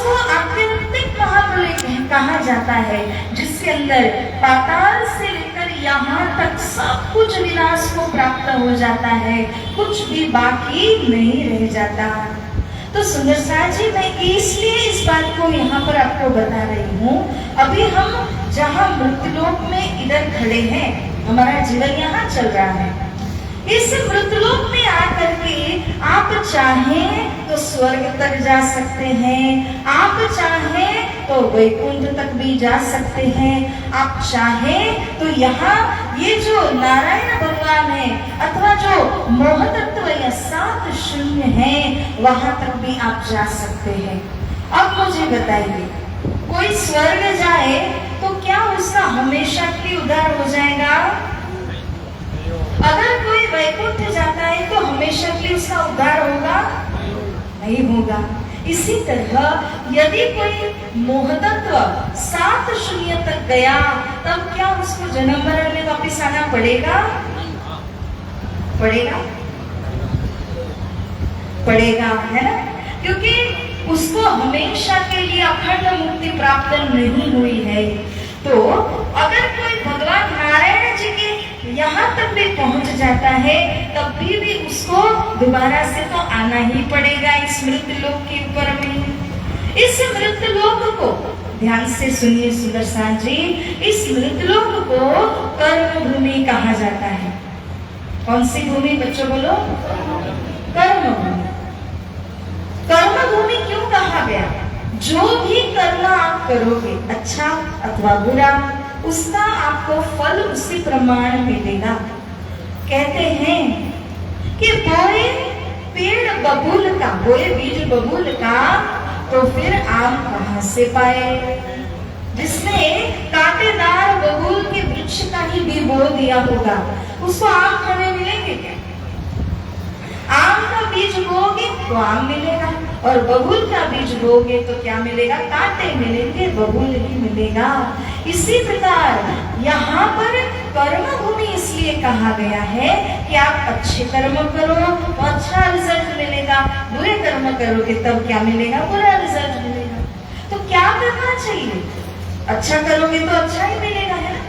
उसको आत्यंतिक महाप्रलय कहा जाता है, जिसके अंदर पाताल से लेकर यहाँ तक सब कुछ विनाश को प्राप्त हो जाता है, कुछ भी बाकी नहीं रह जाता। तो सुंदर साथ जी, मैं इसलिए इस बात को यहाँ पर आपको बता रही हूँ। अभी हम जहाँ मृतलोक में इधर खड़े हैं, हमारा जीवन यहाँ चल रहा है। इस मृतलोक में आकर के आप चाहें तो स्वर्ग तक जा सकते हैं, आप चाहें तो वैकुंठ तक भी जा सकते हैं, आप चाहें तो यहाँ ये जो नारायण भगवान है अथवा जो मोह तत्व या 7 शून्य है, वहां तक भी आप जा सकते हैं। अब मुझे बताइए, कोई स्वर्ग जाए तो क्या उसका हमेशा के लिए उद्धार हो जाएगा? अगर कोई वैकुंठ जाता है तो हमेशा के लिए उसका उद्धार होगा? नहीं होगा। इसी तरह यदि कोई मोहतत्व 7 शून्य तक गया, तब क्या उसको जन्म मरण में वापिस आना पड़ेगा? पड़ेगा, है ना? क्योंकि उसको हमेशा के लिए अखंड मुक्ति प्राप्त नहीं हुई है। तो अगर कोई भगवान नारायण जी के यहाँ तक भी पहुंच जाता है, तब भी उसको दोबारा से तो आना ही पड़ेगा इस मृतलोक के ऊपर में। इस मृतलोक को ध्यान से सुनिए सुंदर साथ जी, इस मृतलोक को कर्म भूमि कहा जाता है। कौन सी भूमि बच्चों बोलो? कर्म भूमि। कर्म भूमि क्यों कहा गया? जो भी कर्म आप करोगे, अच्छा अथवा बुरा, उसका आपको फल उसी प्रमाण मिलेगा। कहते हैं कि बोए पेड़ बबूल का, बोए बीज बबूल का, तो फिर आम कहां से पाए? जिसने कांटेदार बबूल के वृक्ष का ही भी बो दिया होगा, उसको आम खाने मिलेंगे क्या? आम का बीज बोगे तो आम मिलेगा, और बबूल का बीज बोगे तो क्या मिलेगा? कांटे मिलेंगे, बबूल ही मिलेगा। इसी प्रकार यहाँ पर कर्म भूमि इसलिए कहा गया है कि आप अच्छे कर्म करो तो अच्छा रिजल्ट मिलेगा, बुरे कर्म करोगे तब क्या मिलेगा? बुरा रिजल्ट मिलेगा। तो क्या करना चाहिए? अच्छा करोगे तो अच्छा ही मिलेगा, है ना?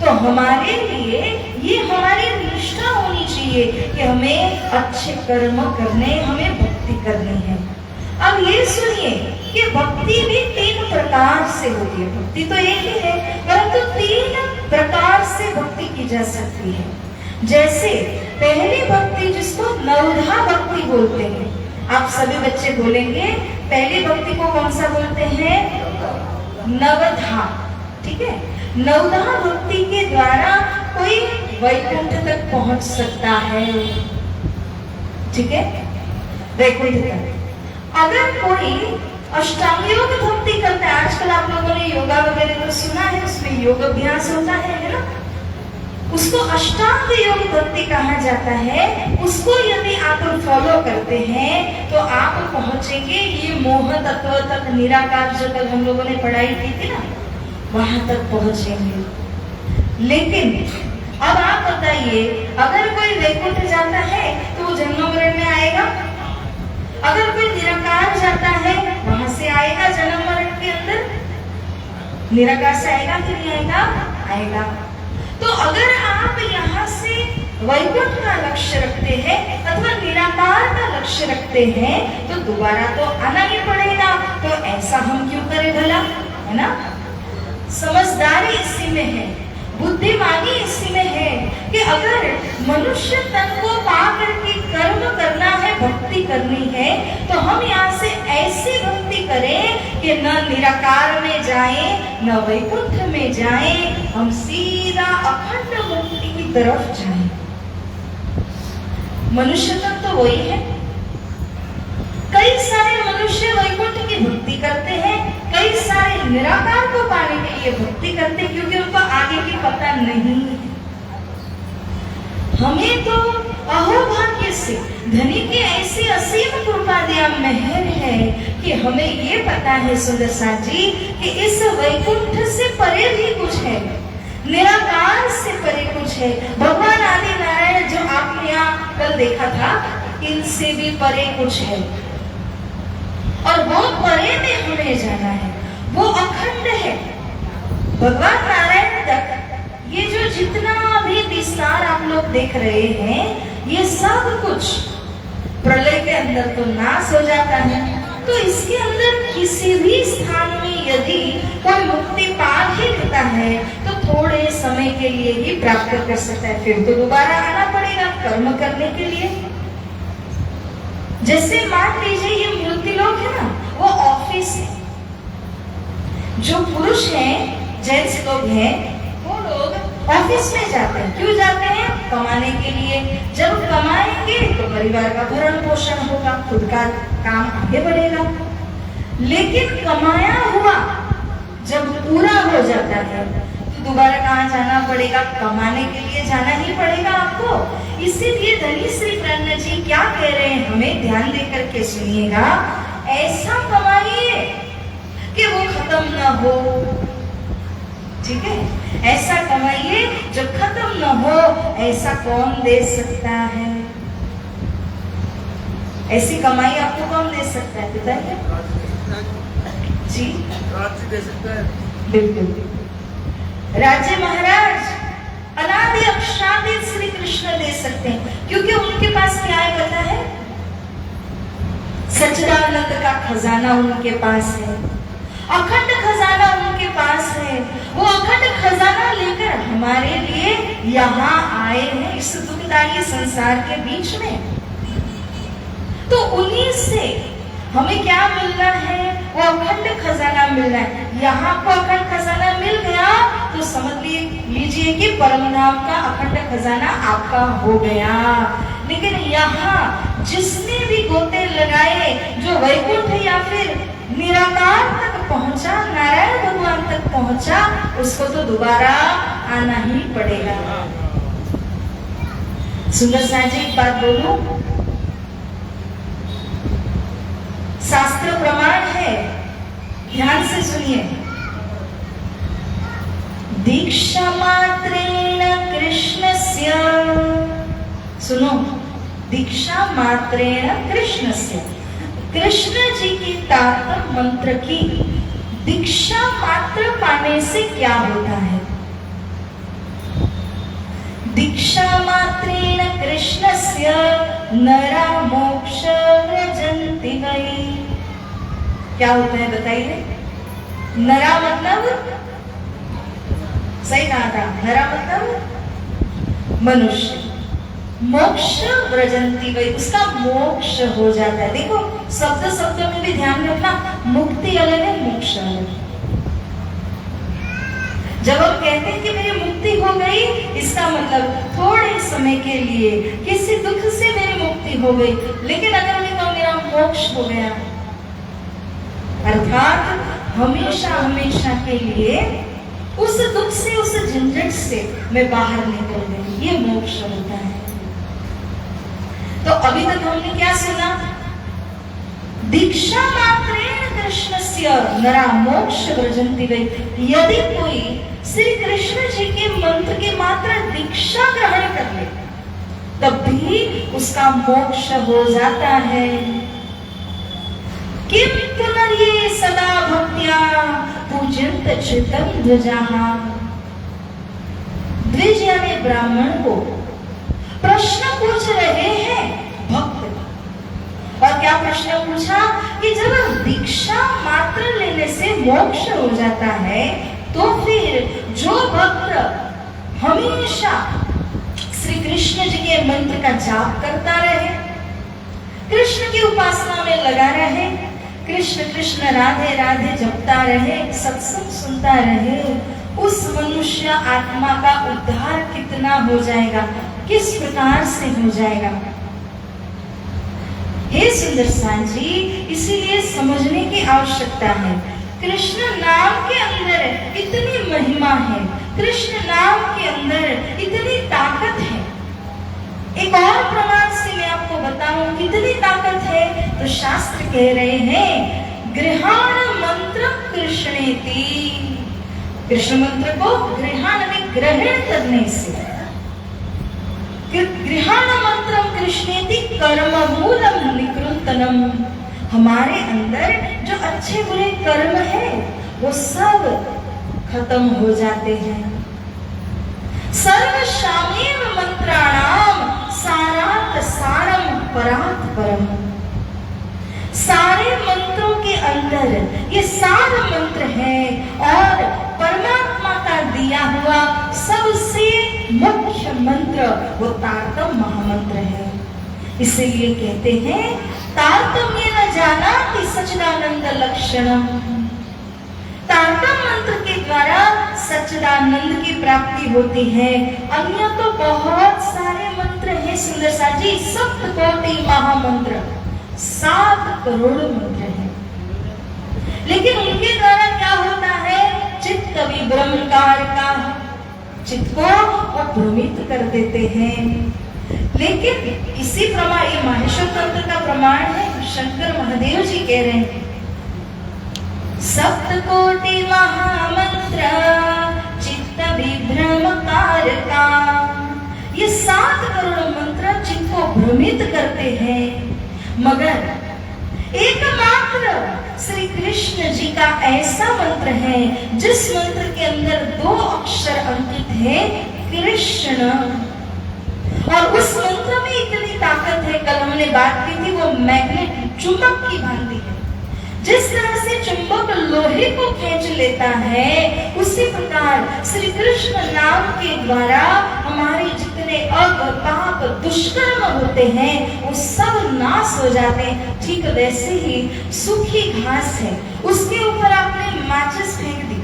तो हमारे लिए ये हमारी निष्ठा होनी चाहिए कि हमें अच्छे कर्म करने, हमें भक्ति करनी है। अब ये सुनिए कि भक्ति भी 3 प्रकार से होती है। भक्ति तो एक ही है, परंतु 3 प्रकार से भक्ति की जा सकती है। जैसे पहली भक्ति, जिसको नवधा भक्ति बोलते हैं। आप सभी बच्चे बोलेंगे पहली भक्ति को कौन सा बोलते हैं? नवधा। ठीक है, नवधा भक्ति के द्वारा कोई वैकुंठ तक पहुंच सकता है। ठीक है, वैकुंठ तक। अगर कोई अष्टांग योग भक्ति करता है, आजकल आप लोगों ने योगा वगैरह तो सुना है, उसमें योग अभ्यास होता है ना? उसको अष्टांग योग भक्ति कहा जाता है। उसको यदि आप फॉलो करते हैं तो आप पहुंचेंगे ये मोह तत्व तक, निराकार जो कल हम लोगों ने पढ़ाई की थी ना, वहां तक पहुंचेंगे। लेकिन अब आप बताइए, अगर कोई वैकुंठ जाता है तो वो जन्म मरण में आएगा? अगर कोई निराकार जाता है, वहां से आएगा जन्म मरण के अंदर? निराकार से आएगा कि नहीं आएगा? आएगा। तो अगर आप यहाँ से वैकुंठ का लक्ष्य रखते हैं अथवा निराकार का लक्ष्य रखते हैं, तो दोबारा तो आना ही पड़ेगा। तो ऐसा हम क्यों करें भला, है ना? समझदारी इसी में है, बुद्धिमानी इसी में है कि अगर मनुष्य तन को पा करके कर्म करना है, भक्ति करनी है, तो हम यहाँ से ऐसी भक्ति करें कि न निराकार में जाएं, न वैकुंठ में जाएं, हम सीधा अखंड मुक्ति की तरफ जाएं। मनुष्य तन तो वही है। कई सारे मनुष्य वैकुंठ की भक्ति करते हैं, कई सारे निराकार को पाने के लिए भक्ति करते हैं, क्योंकि उनको आगे की पता नहीं है। हमें तो अहोभाग्य से धनी की ऐसी असीम कृपा दिया मेहर है कि हमें ये पता है सुंदर साथ जी कि इस वैकुंठ से परे भी कुछ है, निराकार से परे कुछ है। भगवान आदि नारायण जो आपने यहाँ कल देखा था, इनसे भी परे कुछ है, और वो परे में हमें में जाना है, वो अखंड है। भगवान नारायण तक ये जो जितना भी विस्तार आप लोग देख रहे हैं, ये सब कुछ प्रलय के अंदर तो नाश हो जाता है। तो इसके अंदर किसी भी स्थान में यदि कोई मुक्ति पा ही लेता है तो थोड़े समय के लिए ही प्राप्त कर सकता है, फिर तो दोबारा आना पड़ेगा कर्म करने के लिए। जैसे मान लीजिए ये मूर्ति लोग है ना, वो ऑफिस है। जो पुरुष हैं, जेंट्स लोग हैं, वो लोग ऑफिस में जाते हैं। क्यों जाते हैं? कमाने के लिए। जब कमाएंगे तो परिवार का भरण पोषण होगा, खुद का काम आगे बढ़ेगा। लेकिन कमाया हुआ जब पूरा हो जाता है तो दोबारा कहाँ जाना पड़ेगा? कमाने के लिए जाना ही पड़ेगा आपको। इसीलिए धनी श्री प्रन्न जी क्या कह रहे हैं, हमें ध्यान देकर के सुनिएगा। ऐसा कमाइए कि वो खत्म ना हो, ठीक है? ऐसा कमाइए जो खत्म न हो। ऐसा कौन दे सकता है? ऐसी कमाई आपको कौन दे सकता है? बताइए जी। राज्य दे सकता है, बिल्कुल। राज्य महाराज अनादि अक्षादि श्री कृष्ण दे सकते हैं, क्योंकि उनके पास क्या है पता है? सच्चिदानंद का खजाना उनके पास है, अखंड खजाना उनके पास है। वो अखंड खजाना लेकर हमारे लिए यहाँ आए हैं इस दुखदायी संसार के बीच में। तो उन्हीं से हमें क्या मिलना है? वो अखंड खजाना मिलना है। यहाँ को अखंड खजाना मिल गया तो समझ लीजिए कि परमधाम का अखंड खजाना आपका हो गया। लेकिन यहाँ जिसने भी गोते लगाए, जो वैकुंठ या फिर निराकार तक पहुंचा, नारायण भगवान तक पहुंचा, उसको तो दोबारा आना ही पड़ेगा। सुंदर सा जी एक बात बोलूं, शास्त्र प्रमाण है, ध्यान से सुनिए। दीक्षा मात्रेण कृष्णस्य, सुनो, दीक्षा मात्रेण कृष्णस्य, कृष्ण जी की तारतम मंत्र की दीक्षा मात्र पाने से क्या होता है? दीक्षा मात्रेण कृष्णस्य नरा मोक्ष व्रजन्ति वै। क्या होता है बताइए? नरा मतलब, सही कहा था, नरा मतलब मनुष्य। मोक्ष व्रजन्ति वै, उसका मोक्ष हो जाता है। देखो शब्द शब्दों में भी ध्यान रखना, मुक्ति अलग है, मोक्ष अलग। जब हम कहते हैं कि मेरी मुक्ति हो गई, इसका मतलब थोड़े समय के लिए किसी दुख से मेरी मुक्ति हो गई। लेकिन अगर मैं कहूँ मेरा मोक्ष हो गया, अर्थात हमेशा हमेशा के लिए उस दुख से, उस झंझट से मैं बाहर निकल गई, ये मोक्ष होता है। तो अभी तक हमने क्या सुना? दीक्षा मात्रेण कृष्णस्य नरा मोक्ष व्रजन्ति वै। यदि कोई श्री कृष्ण जी के मंत्र की मात्र दीक्षा ग्रहण कर ले, तब भी उसका मोक्ष हो जाता है। किम पुनर्ये सदा भक्त्या पूजन्त चित्तं ध्वजाः। द्विज यानी ब्राह्मण को प्रश्न पूछ रहे हैं भक्त। और क्या प्रश्न पूछा? कि जब दीक्षा मात्र लेने से मोक्ष हो जाता है, तो फिर जो भक्त हमेशा श्री कृष्ण जी के मंत्र का जाप करता रहे, कृष्ण की उपासना में लगा रहे, कृष्ण कृष्ण राधे राधे जपता रहे, सत्संग सुनता रहे, उस मनुष्य आत्मा का उद्धार कितना हो जाएगा, किस प्रकार से हो जाएगा। हे सुंदर सां जी, इसीलिए समझने की आवश्यकता है। कृष्ण नाम के अंदर इतनी महिमा है, कृष्ण नाम के अंदर इतनी ताकत है। एक और प्रमाण से मैं आपको बताऊं कितनी ताकत है। तो शास्त्र कह रहे हैं, गृहाण मंत्र कृष्णेति। कृष्ण मंत्र को गृहाण में ग्रहण करने से, गृहाण मंत्रम कृष्णेति कर्म मूलम निकृंतनम, हमारे अंदर जो अच्छे बुरे कर्म है वो सब खत्म हो जाते हैं। सर्व शामेव मंत्राणाम सारात सारम परात परम। सारे मंत्रों के अंदर ये सार मंत्र है और परमात्मा का दिया हुआ सबसे मुख्य मंत्र वो तारतम महामंत्र है। इसीलिए कहते हैं तारतम्य न जाना कि सच्चिदानंद लक्षणम। तारतम मंत्र के द्वारा सच्चिदानंद की प्राप्ति होती है। अन्य तो बहुत सारे मंत्र हैं सुंदर सा जी, सप्तकोटि महामंत्र 7 करोड़ मंत्र हैं, लेकिन उनके द्वारा क्या होता है, चित्त विभ्रमकार का चित्त को वो भ्रमित कर देते हैं। लेकिन इसी प्रमाण ये माहेश्वर तंत्र का प्रमाण है, शंकर महादेव जी कह रहे हैं सप्तकोटि महामंत्र चित्त विभ्रमकार का। ये 7 करोड़ मंत्र चित्त को भ्रमित करते हैं, मगर एकमात्र श्री कृष्ण जी का ऐसा मंत्र है जिस मंत्र के अंदर 2 अक्षर अंकित है कृष्ण, और उस मंत्र में इतनी ताकत है, कल हमने बात की थी, वो मैग्नेट चुंबक की भांति है। जिस तरह से चुंबक लोहे को खींच लेता है, उसी प्रकार श्री कृष्ण नाम के द्वारा हमारे जितने अग पाप दुष्कर्म होते हैं वो सब नाश हो जाते हैं। ठीक वैसे ही सूखी घास है, उसके ऊपर आपने माचिस फेंक दी,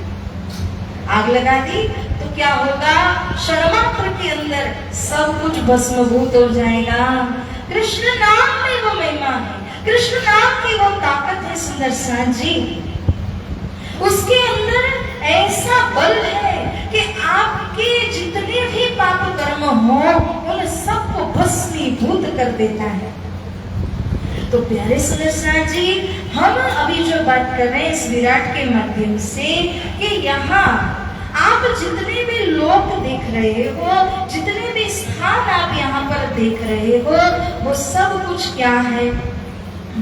आग लगा दी, तो क्या होगा, क्षणमात्र के अंदर सब कुछ भस्मभूत हो जाएगा। कृष्ण नाम में वो महिमा है, कृष्ण नाम की वो ताकत है सुंदर साथ जी। उसके अंदर ऐसा बल है कि आपके जितने भी पाप कर्म हो उन सबको भस्मीभूत कर देता है। तो प्यारे सुंदर साथ जी, हम अभी जो बात कर रहे हैं इस विराट के माध्यम से कि यहाँ आप जितने भी लोक देख रहे हो, जितने भी स्थान आप यहाँ पर देख रहे हो, वो सब कुछ क्या है,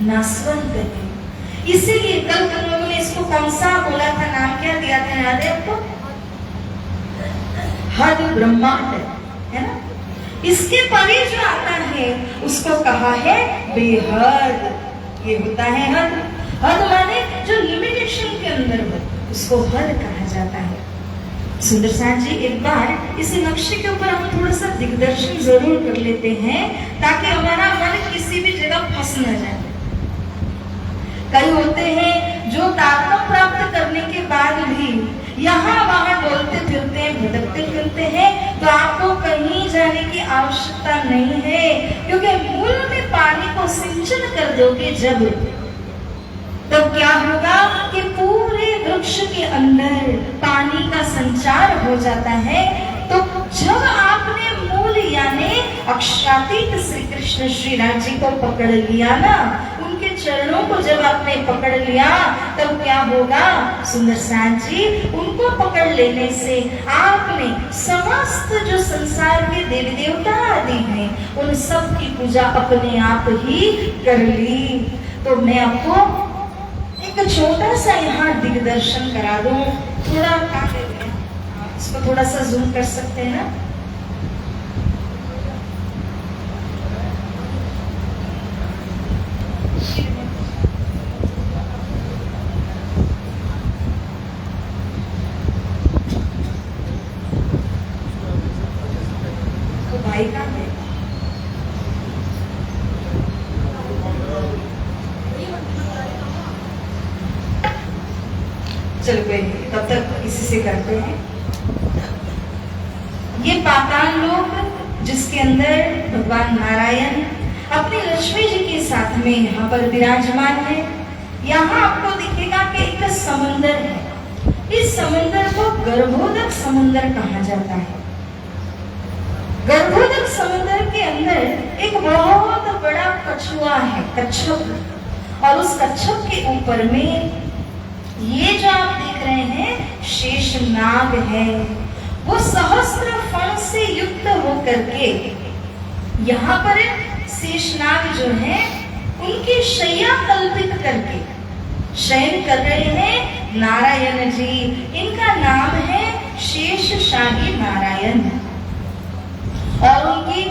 नाशवंत है। इसीलिए कल तुम लोगों ने इसको कौन सा बोला था, नाम क्या दिया था, याद है आपको, हद ब्रह्मांड है ना। इसके परे जो आता है उसको कहा है बेहद। ये होता है हद, हद माने जो लिमिटेशन के अंदर हो उसको हद कहा जाता है। सुंदर साथ जी, एक बार इस नक्शे के ऊपर हम थोड़ा सा दिग्दर्शन जरूर कर लेते हैं ताकि हमारा मन किसी भी जगह फंस न जाए। कई होते हैं जो तारतम्य प्राप्त करने के बाद भी यहाँ वहाँ डोलते फिरते हैं, भटकते फिरते हैं, तो आपको कहीं जाने की आवश्यकता नहीं है, क्योंकि मूल में पानी को सिंचन कर दोगे जब, तब क्या होगा कि पूरे वृक्ष के अंदर पानी का संचार हो जाता है। तो जब आपने मूल यानी अक्षरातीत श्री कृष्ण श्री राम जी को पकड़ लिया ना, उनके चरणों को जब आपने पकड़ लिया, तब क्या होगा सुंदर साथ जी, उनको पकड़ लेने से आपने समस्त जो संसार के देवी देवता आदि हैं उन सब की पूजा अपने आप ही कर ली। तो मैं आपको एक छोटा सा यहाँ दिग्दर्शन करा दूं, थोड़ा इसको थोड़ा सा जूम कर सकते हैं ना। तो भाई का है, चलो कोई नहीं, तब तक इसी से करते हैं। ये पाताल लोक जिसके अंदर भगवान नारायण अपनी लक्ष्मी जी के साथ में यहाँ पर विराजमान है। यहाँ आपको दिखेगा कि एक समंदर है। इस समंदर को गर्भोदक समंदर कहा जाता है। गर्भोदक समंदर के अंदर एक बहुत बड़ा कछुआ है, कच्छप, और उस कच्छप के ऊपर में ये जो आप देख रहे हैं शेषनाग है। वो सहस्त्र फण से युक्त होकर के यहाँ पर शेषनाग जो है उनकी शैया कल्पित करके शयन कर रहे हैं नारायण जी। इनका नाम है शेषशाही नारायण। और उनकी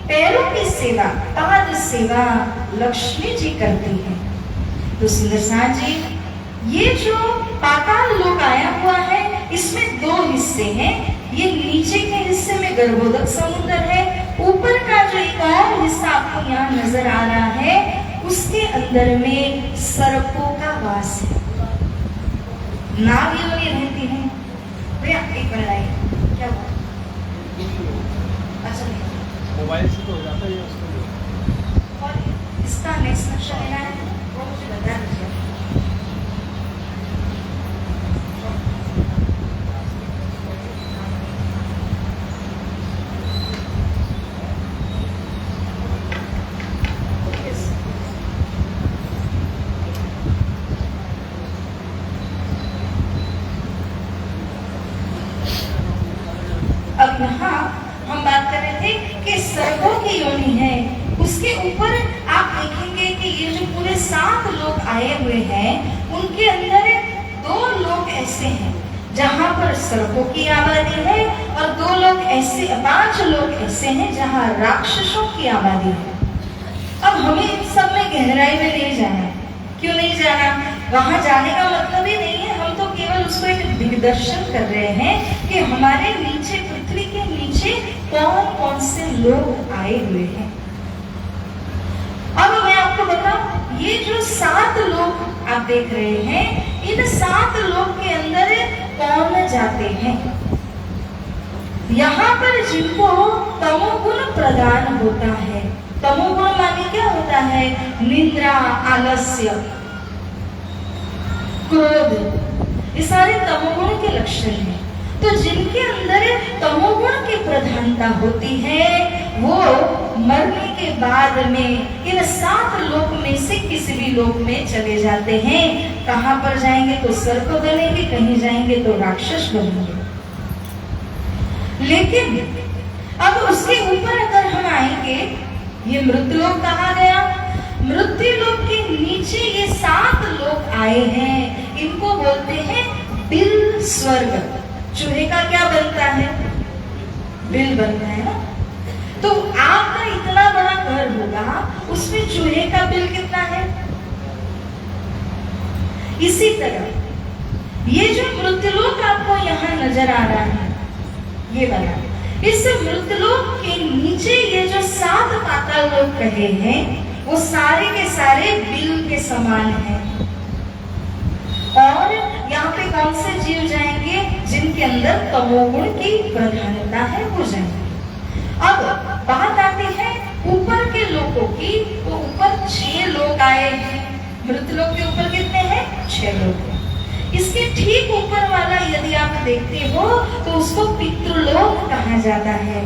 पैरों की सेवा, पाद सेवा लक्ष्मी जी करती है। तो सुंदर साथ जी, ये जो पाताल लोक आया हुआ है, इसमें दो हिस्से हैं। ये नीचे के हिस्से में गर्भोदक समुद्र है, ऊपर का जो एक और हिस्सा आपको यहाँ नजर आ रहा है, उसके अंदर में सर्पों का वास है, नाग योनि रहती है। भैया एक मिनट आइए, क्या हुआ? अच्छा नहीं, मोबाइल से तो हो जाता है उसको। और इसका नेक्स्ट नक्शा लेना है, वो मुझे बता दीजिए। अब यहाँ हम बात कर रहे थे कि सर्पों की योनि है, उसके ऊपर आप देखेंगे कि ये जो पूरे 7 लोग आए हुए हैं, उनके अंदर 2 लोग ऐसे हैं जहाँ पर सर्पों की आबादी है, और 2 लोग ऐसे, 5 लोग ऐसे हैं जहाँ राक्षसों की आबादी है। अब हमें इन सब में गहराई में नहीं जाना। क्यों नहीं जाना? वहां जाने का मतलब ही नहीं है, हम तो केवल उसको एक दिग्दर्शन कर रहे हैं कि हमारे नीचे, पृथ्वी के नीचे कौन कौन से लोग आए हुए हैं। अब मैं आपको बताऊं, ये जो 7 लोग आप देख रहे हैं, इन 7 लोग के अंदर कौन जाते हैं? यहाँ पर जिनको तमोगुण प्रदान होता है, तमोगुण माने क्या होता है? निद्रा, आलस्य, क्रोध, ये सारे तमोगुण के लक्षण हैं। तो जिनके अंदर तमोगुण की प्रधानता होती है, वो मरने के बाद में इन 7 लोक में से किसी भी लोक में चले जाते हैं। कहां पर जाएंगे? तो सर्प बनेंगे, कहीं जाएंगे तो राक्षस बनेंगे। लेकिन अब उसके ऊपर अगर हम आएंगे, ये मृत्युलोक कहा गया, मृत्युलोक के नीचे ये 7 लोग आए हैं, इनको बोलते हैं बिल स्वर्ग। चूहे का क्या बनता है? बिल बनता है ना। तो आपका इतना बड़ा घर होगा, उसमें चूहे का बिल कितना है? इसी तरह ये जो मृत्युलोक आपको यहाँ नजर आ रहा है, ये बना, इस मृत्युलोक के नीचे ये जो 7 पाताल लोक कहे हैं, वो सारे के सारे बिल के समान हैं। और यहाँ पे कौन से जीव जाएंगे? जिनके अंदर तमोगुण की प्रधानता है, वो जाएंगे। अब बात आती है ऊपर के लोगों की, तो ऊपर 6 लोग आए हैं। मृत्युलोक के ऊपर कितने हैं? 6 लोग हैं। इसके ठीक ऊपर वाला यदि आप देखते हो तो उसको पितृलोक कहा जाता है।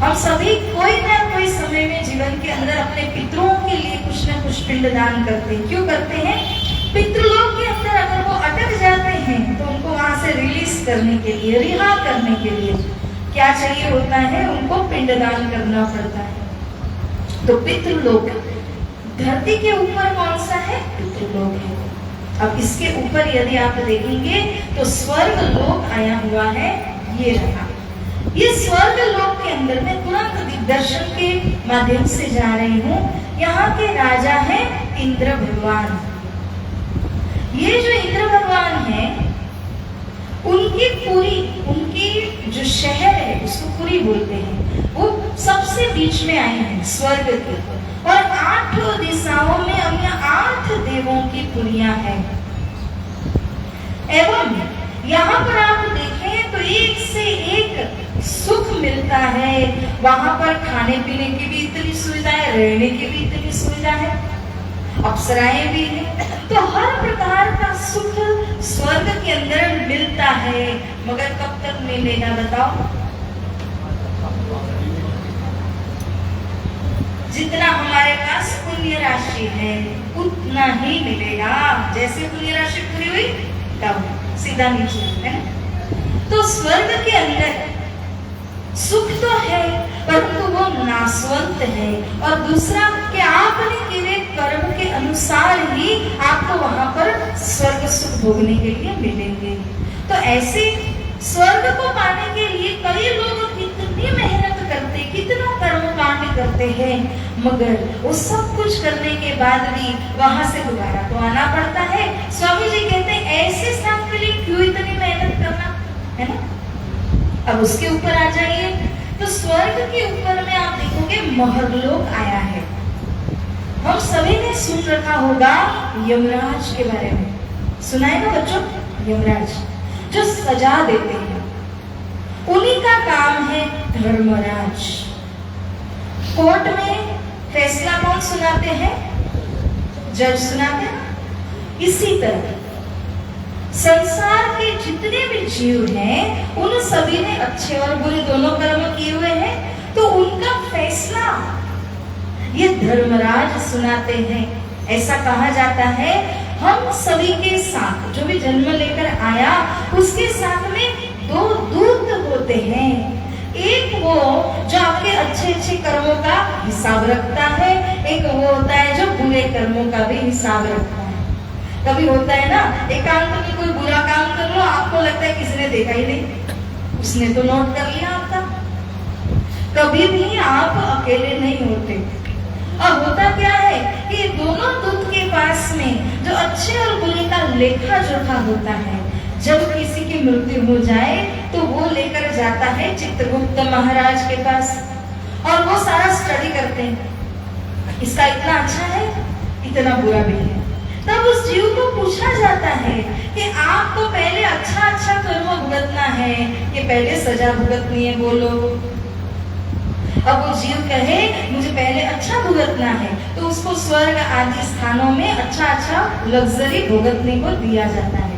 हम सभी कोई ना कोई समय में जीवन के अंदर अपने पितरों के लिए कुछ ना कुछ पिंडदान करते हैं। क्यों करते हैं? पितृलोक के अंदर अगर वो अटक जाते हैं तो उनको वहां से रिलीज करने के लिए, रिहा करने के लिए क्या चाहिए होता है? उनको पिंडदान करना पड़ता है। तो पितृलोक धरती के ऊपर कौन सा है? पितृलोक है। अब इसके ऊपर यदि आप देखेंगे तो स्वर्ग लोक आया हुआ है, ये रहा। ये स्वर्ग लोक के अंदर में तुरंत दिग्दर्शन के माध्यम से जा रही हूँ। यहाँ के राजा है इंद्र भगवान। ये जो इंद्र भगवान है, उनकी जो शहर है उसको पुरी बोलते हैं, वो सबसे बीच में आए हैं स्वर्ग के, और 8 दिशाओं में अन्य 8 देवों की पुरियां हैं। एवं यहाँ पर आप देखें तो एक से एक सुख मिलता है। वहां पर खाने पीने की भी इतनी सुविधा है, रहने की भी इतनी सुविधा है, अप्सराएं भी हैं। तो हर प्रकार का सुख स्वर्ग के अंदर मिलता है। मगर कब तक मिलेगा बताओ? जितना हमारे पास पुण्य राशि है उतना ही मिलेगा। जैसे पुण्य राशि पूरी हुई तब सीधा नीचे है ना। तो स्वर्ग के अंदर सुख तो है परंतु वो नाशवंत है, और दूसरा कि आपने किए कर्म के अनुसार ही आपको वहां पर स्वर्ग सुख भोगने के लिए मिलेंगे। तो ऐसे स्वर्ग को पाने के लिए कई लोग कितनी मेहनत करते, कितना कर्म कांड करते हैं, मगर वो सब कुछ करने के बाद भी वहां से दोबारा तो आना पड़ता है। स्वामी जी कहते हैं ऐसे स्थान के लिए क्यों इतनी मेहनत करना, है ना। अब उसके ऊपर आ जाइए तो स्वर्ग के ऊपर में आप देखोगे महरलोक आया है। हम सभी ने सुन रखा होगा यमराज के बारे में, सुना है ना बच्चों। यमराज जो सजा देते हैं, उन्हीं का काम है धर्मराज। कोर्ट में फैसला कौन सुनाते हैं? जज सुनाते हैं। इसी तरह संसार के जितने भी जीव हैं, उन सभी ने अच्छे और बुरे दोनों कर्म किए हुए हैं, तो उनका फैसला ये धर्मराज सुनाते हैं। ऐसा कहा जाता है हम सभी के साथ जो भी जन्म लेकर आया उसके साथ में दो दूत होते हैं। एक वो जो आपके अच्छे अच्छे कर्मों का हिसाब रखता है, एक वो होता है जो बुरे कर्मों का भी हिसाब रखता है। कभी होता है ना, एकांत में कोई बुरा काम कर लो, आपको लगता है किसी ने देखा ही नहीं, उसने तो नोट कर लिया आपका। कभी भी आप अकेले नहीं होते। अब होता क्या है कि दोनों दूत के पास में जो अच्छे और बुरे का लेखा जोखा होता है, जब किसी की मृत्यु हो जाए तो वो लेकर जाता है चित्रगुप्त महाराज के पास, और वो सारा स्टडी करते हैं, इसका इतना अच्छा है, इतना बुरा भी है। तब उस जीव को पूछा जाता है कि आपको पहले अच्छा अच्छा कर्म भुगतना है कि पहले सजा भुगतनी है, बोलो। अब वो जीव कहे मुझे पहले अच्छा भुगतना है, तो उसको स्वर्ग आदि स्थानों में अच्छा अच्छा लग्जरी भुगतने को दिया जाता है।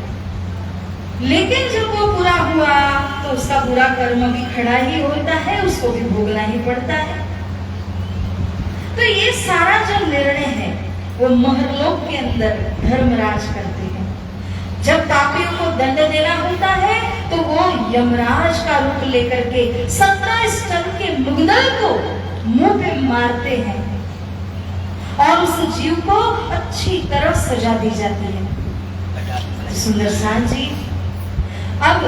लेकिन जब वो पूरा हुआ तो उसका बुरा कर्म भी खड़ा ही होता है, उसको भी भोगना ही पड़ता है। तो ये सारा जो निर्णय है वो महरलोक के अंदर धर्मराज करते हैं। जब पापियों को दंड देना होता है तो वो यमराज का रूप लेकर के 17 स्तन के मुग्दल को मुंह पे मारते हैं और उस जीव को अच्छी तरह सजा दी जाती है। सुंदर सा जी, अब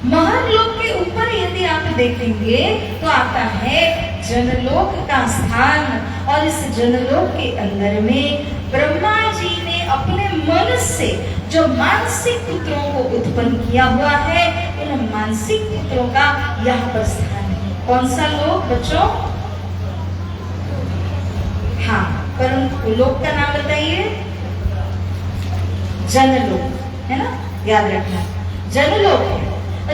महरलोक के ऊपर यदि आप देखेंगे तो आता है जनलोक का स्थान, और इस जनलोक के अंदर में ब्रह्मा जी ने अपने मन से जो मानसिक पुत्रों को उत्पन्न किया हुआ है, उन मानसिक पुत्रों का यहाँ पर स्थान है। कौन सा लोक बच्चों? हाँ, पर उन लोक का नाम बताइए। जनलोक है ना, याद रखना, जनलोक है।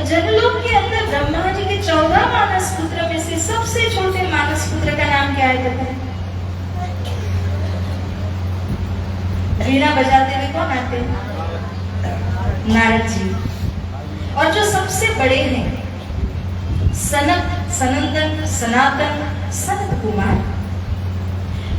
जनलोक के अंदर ब्रह्मा जी के 14 मानस पुत्र में से सबसे छोटे मानस पुत्र का नाम क्या है पता है? वीणा बजाते हुए कौन आते हैं? नारद जी। और जो सबसे बड़े हैं सनत, सनंदन, सनातन, सनत कुमार,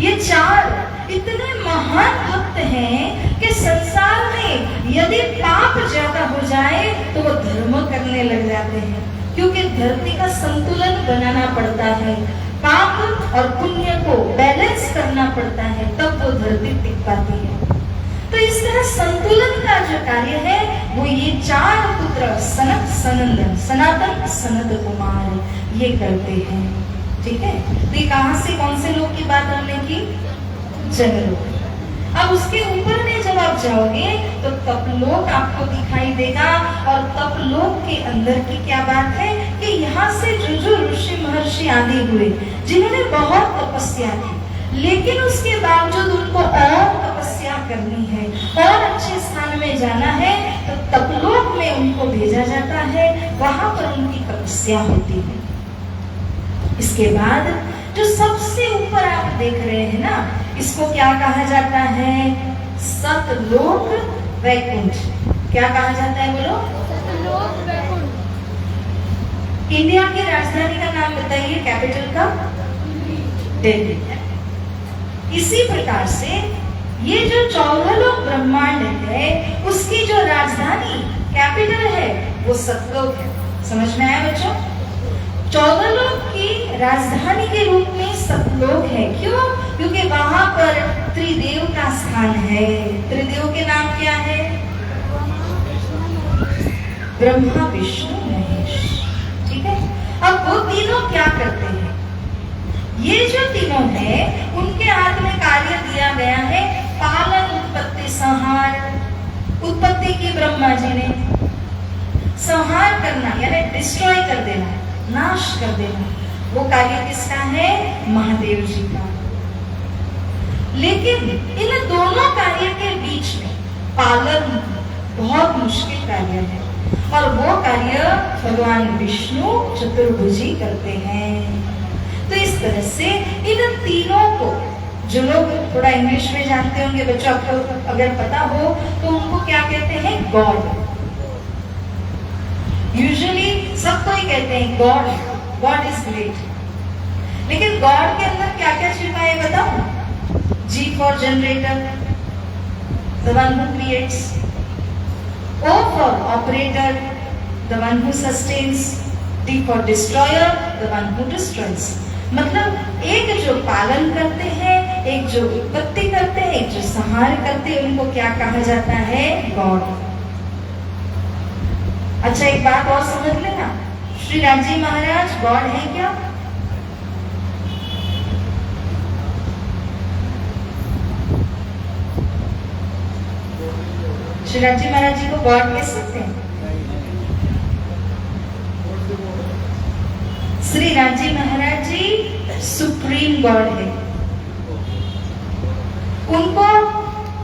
ये 4 इतने महान भक्त हैं कि संसार में यदि पाप ज्यादा हो जाए तो वो धर्म करने लग जाते हैं, क्योंकि धरती का संतुलन बनाना पड़ता है, पाप और पुण्य को बैलेंस करना पड़ता है, तब वो धरती टिक पाती है। तो इस तरह संतुलन का जो कार्य है वो ये 4 पुत्र सनत, सनंदन, सनातन, सनत कुमार ये करते हैं। ठीक है, तो ये कहां से कौन से लोग की बात हमने की? जनलोक। अब उसके ऊपर में जब आप जाओगे तो तपलोक आपको दिखाई देगा, और तपलोक के अंदर की क्या बात है कि यहाँ से जो ऋषि महर्षि आदि हुए जिन्होंने बहुत तपस्या की, लेकिन उसके बावजूद उनको और तपस्या करनी है और अच्छे स्थान में जाना है, तो तपलोक में उनको भेजा जाता है, वहां पर उनकी तपस्या होती है। इसके बाद जो सबसे ऊपर आप देख रहे हैं ना, इसको क्या कहा जाता है? सतलोक वैकुंठ। क्या कहा जाता है बोलो? सतलोक वैकुंठ। इंडिया की राजधानी का नाम बताइए, कैपिटल का? दिल्ली। इसी प्रकार से ये जो 14 लोक ब्रह्मांड है उसकी जो राजधानी कैपिटल है वो सतलोक है। समझ में आया बच्चों? 14 लोक की राजधानी के रूप में सतलोक है। क्यों? क्योंकि वहां पर त्रिदेव का स्थान है। त्रिदेव के नाम क्या है? ब्रह्मा, विष्णु, महेश। ठीक है। अब वो तीनों क्या करते हैं? ये जो तीनों हैं, उनके हाथ में कार्य दिया गया है पालन, उत्पत्ति, संहार। उत्पत्ति की ब्रह्मा जी ने, संहार करना यानी डिस्ट्रॉय कर देना, नाश कर देना, वो कार्य किसका है? महादेव जी का। लेकिन इन दोनों कार्य के बीच में पालन बहुत मुश्किल कार्य है और वो कार्य भगवान विष्णु चतुर्भुजी करते हैं। तो इस तरह से इन तीनों को, जो लोग थोड़ा इंग्लिश में जानते होंगे बच्चों, आपको अगर पता हो तो उनको क्या कहते हैं? गॉड। यूजुअली सबको ही कहते हैं गॉड, गॉड इज ग्रेट। लेकिन गॉड के अंदर क्या क्या छिपा है बताओ? G for generator, the one who creates. O for operator, the one who sustains. D for destroyer, the one who destroys. मतलब एक जो पालन करते हैं, एक जो उत्पत्ति करते हैं, एक जो संहार करते हैं, उनको क्या कहा जाता है? गॉड। अच्छा, एक बात और समझ लेना, श्री रामजी महाराज गॉड है क्या? श्री रामजी महाराज जी को गॉड कह सकते हैं? श्री रामजी महाराज जी सुप्रीम गॉड है। उनको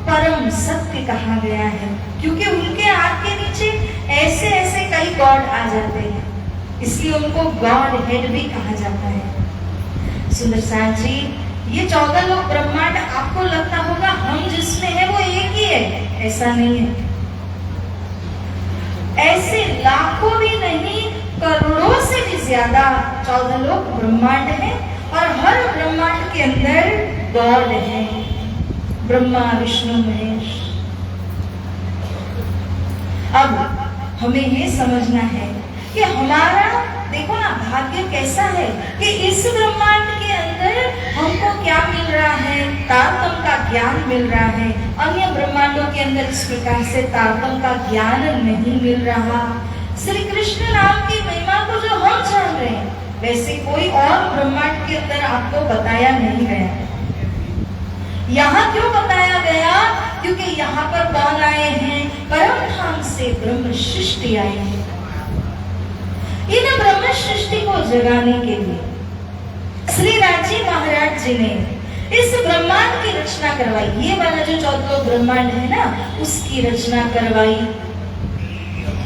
परम सत्य कहा गया है क्योंकि उनके हाथ के नीचे ऐसे ऐसे कई गॉड आ जाते हैं, इसलिए उनको गॉड हेड भी कहा जाता है। सुंदर साथ जी, ये 14 लोक ब्रह्मांड आपको लगता होगा हम जिसमें है वो एक ही है, ऐसा नहीं है। ऐसे लाखों भी नहीं, करोड़ों से भी ज्यादा 14 लोक ब्रह्मांड है और हर ब्रह्मांड के अंदर गॉड है, ब्रह्मा, विष्णु, महेश। अब हमें ये समझना है कि हमारा, देखो ना, भाग्य कैसा है कि इस ब्रह्मांड के अंदर हमको क्या मिल रहा है? तारतम का ज्ञान मिल रहा है। अन्य ब्रह्मांडों के अंदर इस प्रकार से तारतम का ज्ञान नहीं मिल रहा। श्री कृष्ण नाम की महिमा को जो हम जान रहे हैं, वैसे कोई और ब्रह्मांड के अंदर आपको बताया नहीं गया। यहाँ क्यों बताया गया? क्योंकि यहाँ पर कौन आए हैं? परम धाम से ब्रह्म सृष्टि आई है। इन ब्रह्म सृष्टि को जगाने के लिए श्री रामजी महाराज जी ने इस ब्रह्मांड की रचना करवाई। ये वाला जो 14 ब्रह्मांड है ना, उसकी रचना करवाई।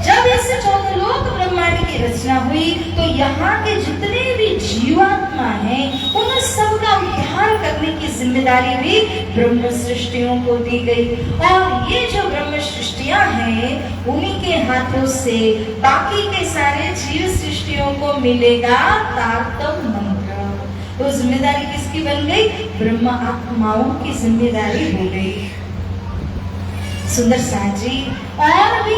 जब इस 14 लोक ब्रह्मांड की रचना हुई तो यहाँ के जितने भी जीवात्मा हैं, उन सबका उद्धार करने की जिम्मेदारी भी ब्रह्म सृष्टियों को दी गई। और ये जो ब्रह्म सृष्टियां हैं, उन्हीं के हाथों से बाकी के सारे जीव सृष्टियों को मिलेगा तारतम मंत्र। तो जिम्मेदारी किसकी बन गई? ब्रह्म आत्माओं की जिम्मेदारी हो गई। सुंदर साथ जी, और भी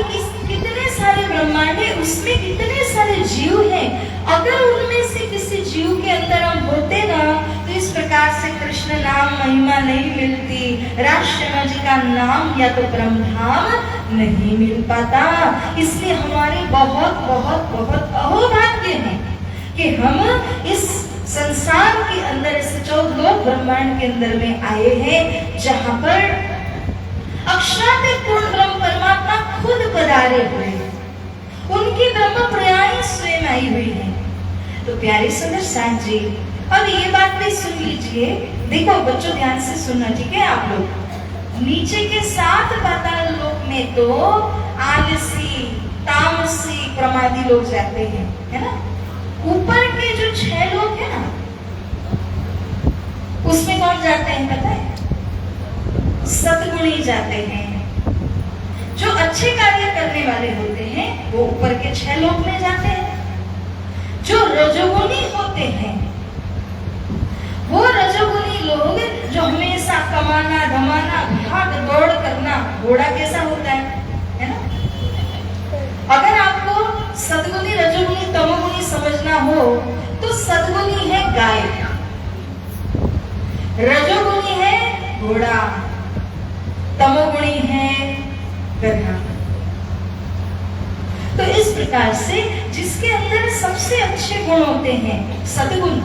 कितने सारे ब्रह्मांड है, उसमें कितने सारे जीव हैं। अगर उनमें से किसी जीव के अंदर हम होते ना, तो इस प्रकार से कृष्ण नाम महिमा नहीं मिलती, राष्ट्रमा जी का नाम या तो ब्रह्म धाम नहीं मिल पाता। इसलिए हमारे बहुत बहुत बहुत अहोभाग्य है कि हम इस संसार के अंदर, इस 14 ब्रह्मांड के अंदर में आए हैं, जहां पर अक्षराते पूर्ण ब्रह्म परमात्मा खुद पधारे हुए हैं, उनकी ब्रह्म प्रयाणी स्वयं आई हुई है। तो प्यारे सुंदर साथ जी, अब ये बात भी सुन लीजिए। देखो बच्चों, ध्यान से सुनना, ठीक है? आप लोग नीचे के 7 पाताल लोक में तो आलसी, तामसी, प्रमादी लोग जाते हैं, है ना? ऊपर के जो 6 लोग है ना, उसमें कौन जाते हैं पता है? सद्गुणी जाते हैं। जो अच्छे कार्य करने वाले होते हैं वो ऊपर के 6 लोक में जाते हैं। जो रजोगुणी होते हैं, वो रजोगुणी लोग जो हमेशा कमाना धमाना भाग दौड़ करना, घोड़ा कैसा होता है ना? अगर आपको सद्गुणी रजोगुणी तमोगुणी समझना हो रजोगुणी है घोड़ा, तमोगुणी है गधा। तो इस प्रकार से जिसके अंदर सबसे अच्छे गुण होते हैं सद्गुण,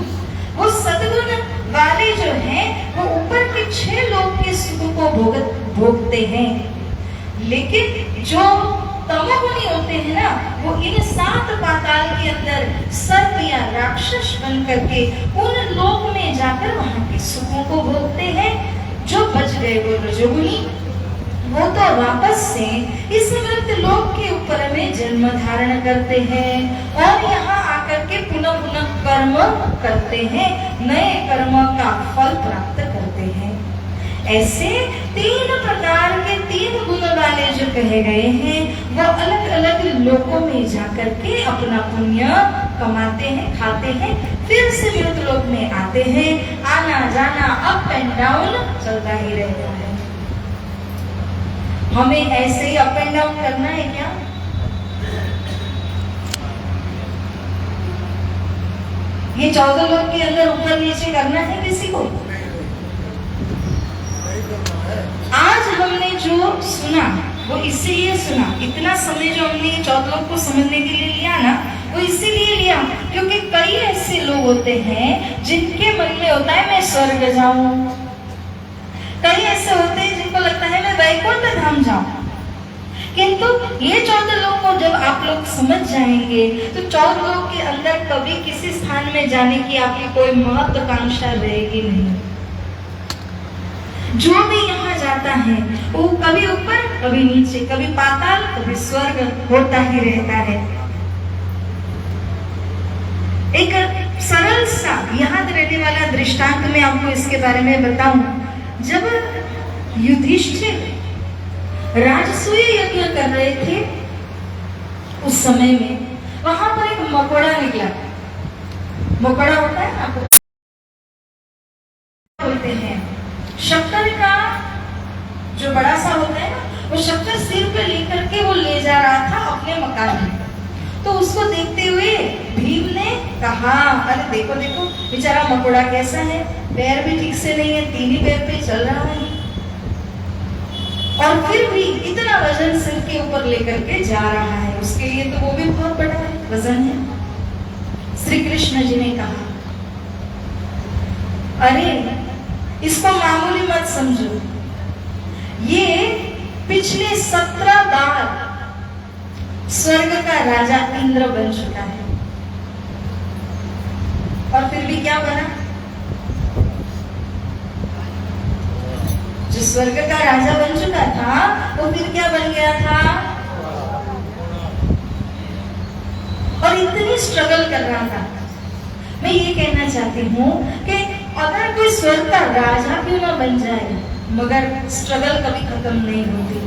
वो सद्गुण वाले जो हैं वो ऊपर के 6 लोक के सुख को भोगते हैं। लेकिन जो तमोगुणी होते हैं ना, वो इन 7 पाताल के अंदर सर्प या राक्षस बन करके उन लोक में जाकर वहां के सुखों को भोगते हैं। जो बच गए वो रजोगुणी, वो तो वापस से इस मृत लोक के ऊपर में जन्म धारण करते हैं और यहाँ आकर के पुनः पुनः कर्म करते हैं, नए कर्म का फल प्राप्त करते हैं। ऐसे 3 प्रकार के 3 गुण वाले जो कहे गए हैं वो अलग अलग लोकों में जाकर के अपना पुण्य कमाते हैं, खाते हैं, फिर से मृत लोक में आते हैं। आना जाना अप एंड डाउन चलता ही रहता है। हमें ऐसे ही अप एंड डाउन करना है क्या? ये 14 लोग के अंदर ऊपर नीचे करना है किसी को? आज हमने जो सुना वो इसीलिए सुना, इतना समय जो हमने 14 लोग को समझने के लिए लिया ना, वो इसीलिए लिया क्योंकि कई ऐसे लोग होते हैं जिनके मन में होता है मैं स्वर्ग जाऊं, कई ऐसे होते हैं जिनको लगता है मैं वैकुंठ धाम जाऊं। किंतु ये 14 लोग को जब आप लोग समझ जाएंगे तो 14 लोग के अंदर कभी किसी स्थान में जाने की आपकी कोई महत्वाकांक्षा रहेगी नहीं। जो भी यहाँ जाता है वो कभी ऊपर कभी नीचे, कभी पाताल कभी स्वर्ग होता ही रहता है। एक सरल सा याद रहने वाला दृष्टांत मैं आपको इसके बारे में बताऊं। जब युधिष्ठिर राजसूय यज्ञ कर रहे थे उस समय में वहां पर एक मकोड़ा निकला। मकोड़ा होता है ना, बोलते हैं शक्कर का जो बड़ा सा होता है ना, वो शक्कर सिर पे लेकर के वो ले जा रहा था अपने मकान में। तो उसको देखते हुए भीम ने कहा, अरे देखो देखो बेचारा मकोड़ा कैसा है, पैर भी ठीक से नहीं है, 3 ही पैर पे चल रहा है और फिर भी इतना वजन सिर के ऊपर लेकर के जा रहा है। उसके लिए तो वो भी बहुत बड़ा है, वजन है। श्री कृष्ण जी ने कहा, अरे इसको मामूली मत समझो, ये पिछले 17 बार स्वर्ग का राजा इंद्र बन चुका है और फिर भी क्या बना? जो स्वर्ग का राजा बन चुका था वो फिर क्या बन गया था? और इतनी स्ट्रगल कर रहा था। मैं ये कहना चाहती हूँ कि अगर कोई स्वर्ग का राजा क्यों ना बन जाए, मगर स्ट्रगल कभी खत्म नहीं होती।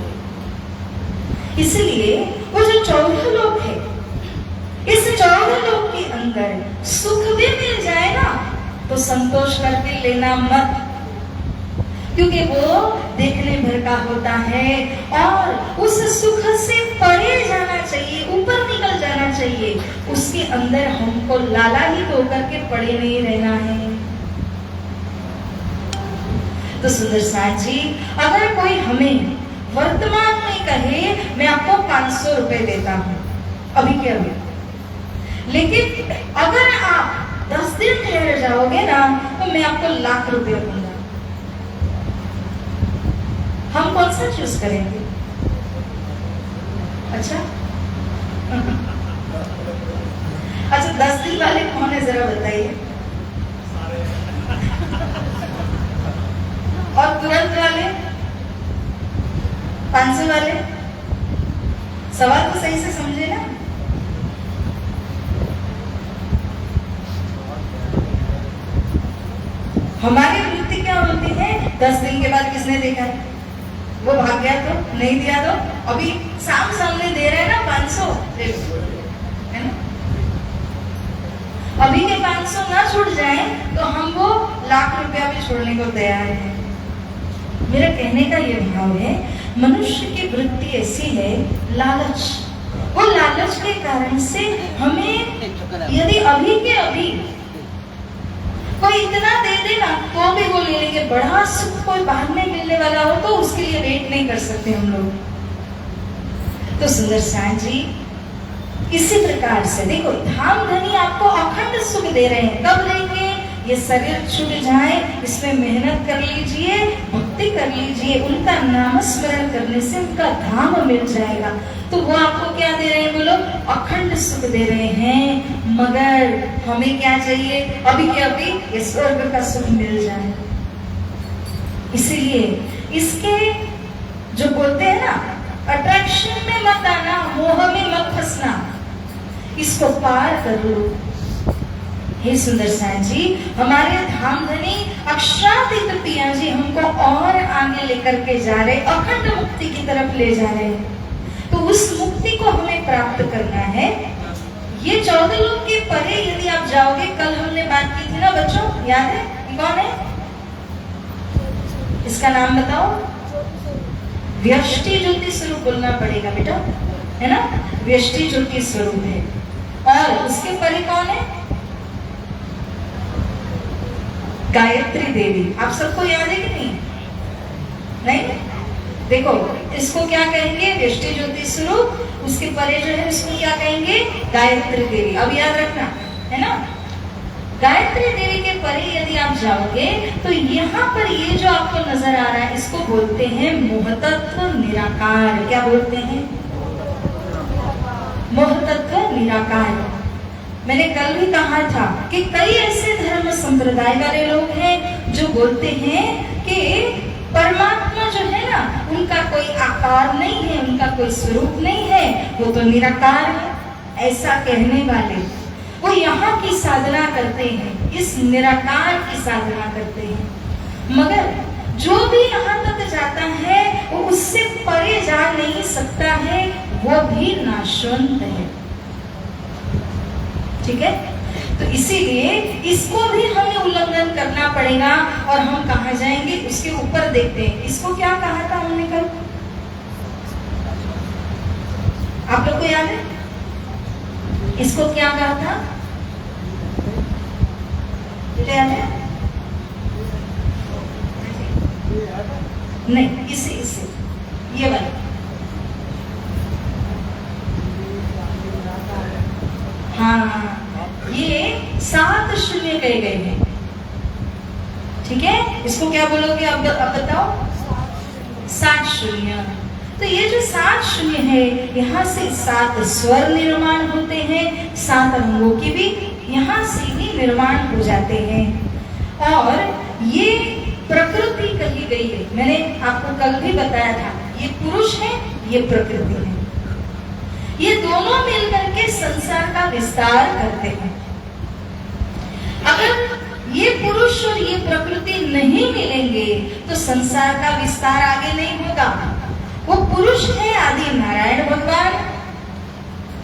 इसलिए वो जो 14 लोग है, इस 14 लोग के अंदर सुख भी मिल जाए ना तो संतोष करके लेना मत, क्योंकि वो देखने भर का होता है और उस सुख से परे जाना चाहिए, ऊपर निकल जाना चाहिए। उसके अंदर हमको लाला ही होकर के पड़े नहीं रहना है। तो सुंदर साथ जी, अगर कोई हमें वर्तमान में कहे मैं आपको 500 रुपए देता हूं अभी के अभी, लेकिन अगर आप 10 दिन ठहर जाओगे ना तो मैं आपको लाख रुपए दूंगा, हम कौन सा चूज करेंगे? अच्छा अच्छा 10 दिन वाले कौन है जरा बताइए, और तुरंत वाले 500 वाले? सवाल तो सही से समझे ना। हमारी वृत्ति क्या होती है? 10 दिन के बाद किसने देखा है, वो भाग गया तो, नहीं दिया तो, अभी सामने दे रहे हैं ना 500, है ना? अभी के 500 ना छूट जाए तो हम वो लाख रुपया भी छोड़ने को तैयार हैं। मेरा कहने का ये भाव है, मनुष्य की वृत्ति ऐसी है, लालच। वो लालच के कारण से हमें यदि अभी के अभी कोई इतना दे देना तो भी वो ले लेंगे। बड़ा सुख कोई बाद में मिलने वाला हो तो उसके लिए वेट नहीं कर सकते हम लोग। तो सुंदर साथ जी इसी प्रकार से देखो, धाम धनी आपको अखंड सुख दे रहे हैं। कब देंगे? ये शरीर छूट जाए, इसमें मेहनत कर लीजिए, भक्ति कर लीजिए, उनका नाम स्मरण करने से उनका धाम मिल जाएगा। तो वो आपको क्या दे रहे हैं बोलो? अखंड सुख दे रहे हैं। मगर हमें क्या चाहिए? अभी के अभी ये स्वर्ग का सुख मिल जाए। इसीलिए इसके जो बोलते हैं ना, अट्रैक्शन में मत आना, मोह में मत फंसना, इसको पार कर लो। हे सुंदर साईं जी, हमारे धाम धनी अक्षरातीत पिया जी हमको और आगे लेकर के जा रहे, अखंड मुक्ति की तरफ ले जा रहे हैं। तो उस मुक्ति को हमें प्राप्त करना है। ये 14 लोक के परे यदि आप जाओगे, कल हमने बात की थी ना बच्चों, याद है? कौन है इसका नाम बताओ? व्यष्टि ज्योति स्वरूप बोलना पड़ेगा बेटा, है ना? व्यष्टि ज्योति स्वरूप है। और उसके परे कौन है? गायत्री देवी। आप सबको याद है कि नहीं? नहीं? देखो, इसको क्या कहेंगे? व्यष्टि ज्योति स्वरूप। उसके परे जो है उसको क्या कहेंगे? गायत्री देवी। अब याद रखना, है ना? गायत्री देवी के परे यदि आप जाओगे तो यहाँ पर ये जो आपको नजर आ रहा है, इसको बोलते हैं मोहतत्व निराकार। क्या बोलते हैं? मोहतत्व निराकार। मैंने कल भी कहा था कि कई ऐसे धर्म संप्रदाय वाले लोग हैं जो बोलते हैं कि परमात्मा जो है ना, उनका कोई आकार नहीं है, उनका कोई स्वरूप नहीं है, वो तो निराकार है। ऐसा कहने वाले वो यहाँ की साधना करते हैं, इस निराकार की साधना करते हैं। मगर जो भी यहाँ तक जाता है वो उससे परे जा नहीं सकता है, वो भी नाशवंत है। ठीक है? तो इसीलिए इसको भी हमें उल्लंघन करना पड़ेगा। और हम कहाँ जाएंगे उसके ऊपर देखते हैं। इसको क्या कहा था हमने कल? आप लोग को याद है इसको क्या कहा था? याद है? नहीं, इसे ये वाला। हाँ, ये 7 शून्य कहे गए हैं। ठीक है? इसको क्या बोलोगे? अब बताओ। 7 शून्य। तो ये जो 7 शून्य है, यहाँ से 7 स्वर निर्माण होते हैं, 7 अंगों की भी यहाँ से ही निर्माण हो जाते हैं। और ये प्रकृति कही गई है। मैंने आपको कल भी बताया था, ये पुरुष है, ये प्रकृति है। ये दोनों मिलकर के संसार का विस्तार करते हैं। अगर ये पुरुष और ये प्रकृति नहीं मिलेंगे तो संसार का विस्तार आगे नहीं होगा। वो पुरुष है आदि नारायण भगवान,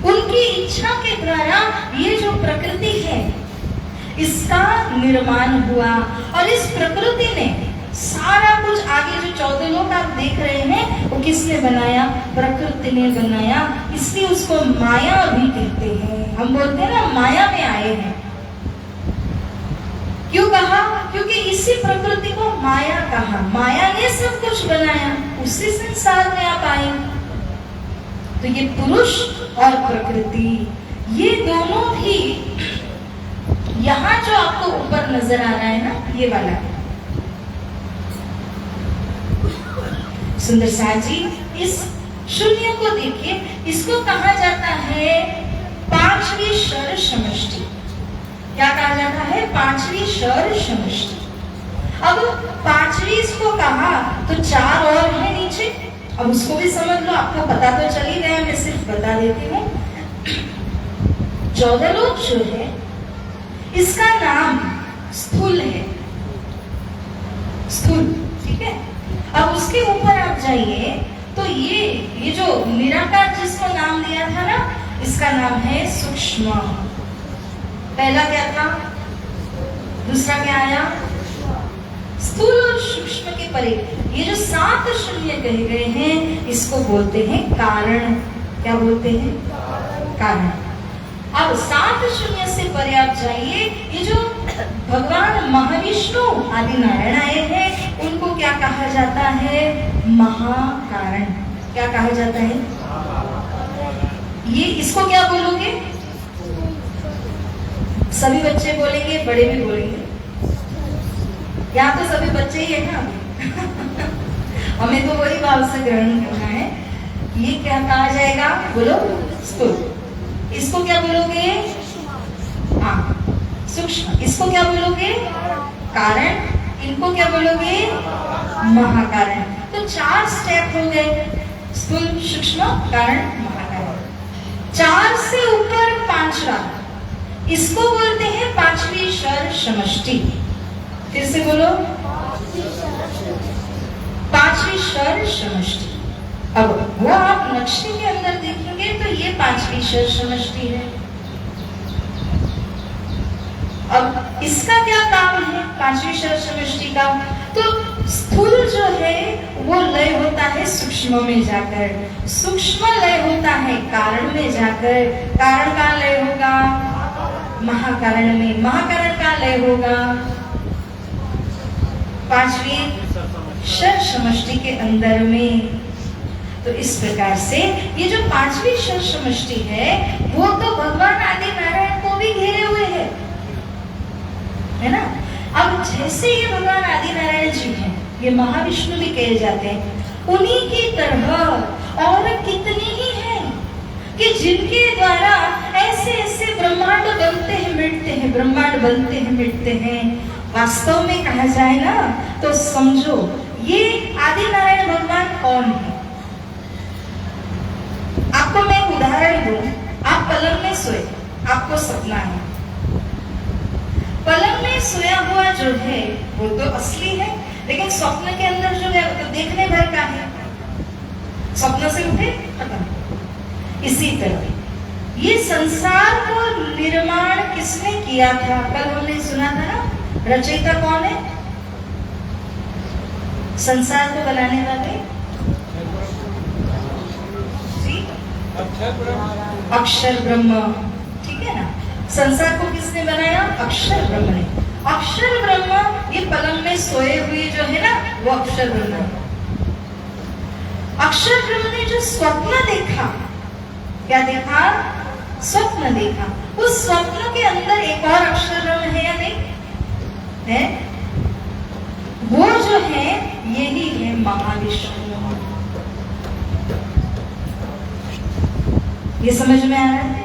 उनकी इच्छा के द्वारा ये जो प्रकृति है इसका निर्माण हुआ। और इस प्रकृति ने सारा कुछ, आगे जो 14 लोक आप देख रहे हैं, वो किसने बनाया? प्रकृति ने बनाया। इसलिए उसको माया भी कहते हैं। हम बोलते हैं ना, माया में आए हैं। क्यों कहा? क्योंकि इसी प्रकृति को माया कहा। माया ने सब कुछ बनाया, उसी संसार में आप आए। तो ये पुरुष और प्रकृति, ये दोनों भी यहाँ जो आपको ऊपर नजर आ रहा है ना, ये वाला सुंदर साथ जी, इस शून्य को देखिए, इसको कहा जाता है 5वीं शर समष्टि। क्या कहा जाता है? 5वीं शर समष्टि। अब 5वीं इसको कहा तो 4 और है नीचे। अब उसको भी समझ लो, आपको पता तो चल ही गया, मैं सिर्फ बता देती हूँ। 14 लोक जो है, इसका नाम स्थूल है, स्थूल। ठीक है? अब उसके ऊपर आप जाइए तो ये जो निराकार जिसको नाम दिया था ना, इसका नाम है सूक्ष्म। पहला क्या था? दूसरा क्या आया? स्थूल और सूक्ष्म के परे ये जो 7 शून्य कहे गए हैं, इसको बोलते हैं कारण। क्या बोलते हैं? कारण। अब 7 शून्य से परे आप जाइए, ये जो भगवान महाविष्णु आदि नारायण आए हैं, उनको क्या कहा जाता है? महाकारण। क्या कहा जाता है? ये इसको क्या बोलोगे? सभी बच्चे बोलेंगे, बड़े भी बोलेंगे। यहाँ तो सभी बच्चे ही है ना हमें तो वही भाव से ग्रहण करना है। ये क्या कहा जाएगा? बोलो, स्थूल। इसको क्या बोलोगे? हाँ, सूक्ष्म। इसको क्या बोलोगे? कारण। इनको क्या बोलोगे? महाकारण। तो 4 स्टेप हो गए, स्थूल, सूक्ष्म, कारण, महाकारण। 4 से ऊपर 5वां, इसको बोलते हैं 5वीं शर समष्टि। फिर से बोलो, 5वीं शर समष्टि। अब वो आप नक्शे के अंदर देखेंगे तो ये 5वीं शर समष्टि है। अब इसका क्या काम है 5वीं शर समष्टि का? तो स्थूल जो है वो लय होता है सूक्ष्म में जाकर, सूक्ष्म लय होता है कारण में जाकर, कारण का लय होगा महाकारण में, महाकारण का लय होगा 5वीं शर समष्टि के अंदर में। तो इस प्रकार से ये जो 5वीं शर समष्टि है वो तो भगवान आदि नारायण को भी घेरे हुए है ना। अब जैसे ये भगवान आदि नारायण जी हैं, ये महाविष्णु भी कहे जाते हैं, उन्हीं की तरह और कितनी ही हैं कि जिनके द्वारा ऐसे ऐसे ब्रह्मांड बनते हैं मिटते हैं, ब्रह्मांड बनते हैं मिटते हैं। वास्तव में कहा जाए ना तो समझो ये आदि नारायण भगवान कौन है। आपको मैं एक उदाहरण दूं। आप पलंग में सोए, आपको सपना है। पलंग में सोया हुआ जो है वो तो असली है, लेकिन स्वप्न के अंदर जो है वो तो देखने भर का है। स्वप्न से उठे खत्म। इसी तरह ये संसार को निर्माण किसने किया था? कल हमने सुना था ना, रचयिता कौन है? संसार को बनाने वाले अक्षर ब्रह्म। ठीक है ना। संसार को किसने बनाया? अक्षर ब्रह्म ने। अक्षर ब्रह्म ये पलंग में सोए हुए जो है ना वो अक्षर ब्रह्म है। अक्षर ब्रह्म ने जो स्वप्न देखा, क्या देखा? स्वप्न देखा। उस स्वप्न के अंदर एक और अक्षर ब्रह्म है या नहीं है? वो जो है यही है महाविष्णु। ये समझ में आ रहा है?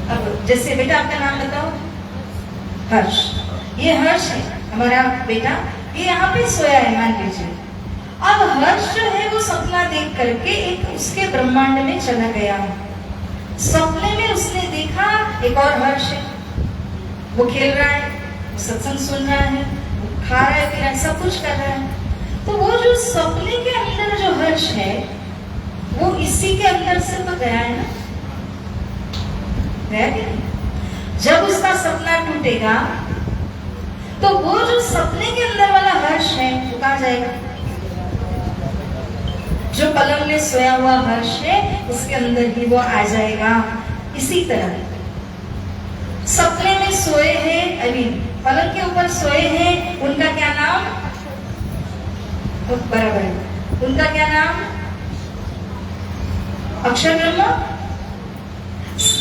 अब जैसे बेटा आपका नाम बताओ। हर्ष। ये हर्ष है हमारा बेटा, ये यहाँ पे सोया है मान लीजिए। अब हर्ष जो है वो सपना देख करके एक उसके ब्रह्मांड में चला गया। सपने में उसने देखा एक और हर्ष है, वो खेल रहा है, सत्संग सुन रहा है, खा रहा है, पी रहा है, सब कुछ कर रहा है। तो वो जो सपने के अंदर जो हर्ष है वो इसी के अंदर से तो गया है ना, गया कि नहीं? जब उसका सपना टूटेगा तो वो जो सपने के अंदर वाला हर्ष है वो कहाँ जाएगा? जो पलंग में सोया हुआ हर्ष है उसके अंदर ही वो आ जाएगा। इसी तरह सपने में सोए हैं, अभी पलंग के ऊपर सोए हैं, उनका क्या नाम? बराबर है, उनका क्या नाम? अक्षर ब्रह्म।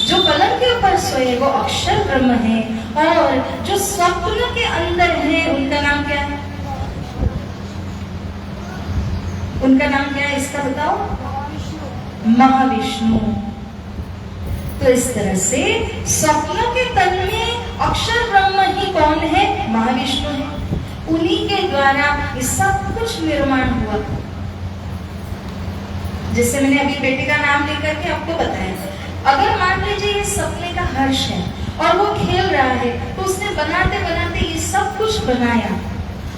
जो पलंग के ऊपर सोए वो अक्षर ब्रह्म है, और जो स्वप्न के अंदर है उनका नाम क्या है? उनका नाम क्या है इसका बताओ? महाविष्णु। तो इस तरह से स्वप्न के तन में अक्षर ब्रह्म ही कौन है? महाविष्णु है। उन्हीं के द्वारा ये सब कुछ निर्माण हुआ। जैसे मैंने अभी बेटे का नाम लेकर के आपको बताया, अगर मान लीजिए ये सपने का हर्ष है और वो खेल रहा है तो उसने बनाते बनाते ये सब कुछ बनाया,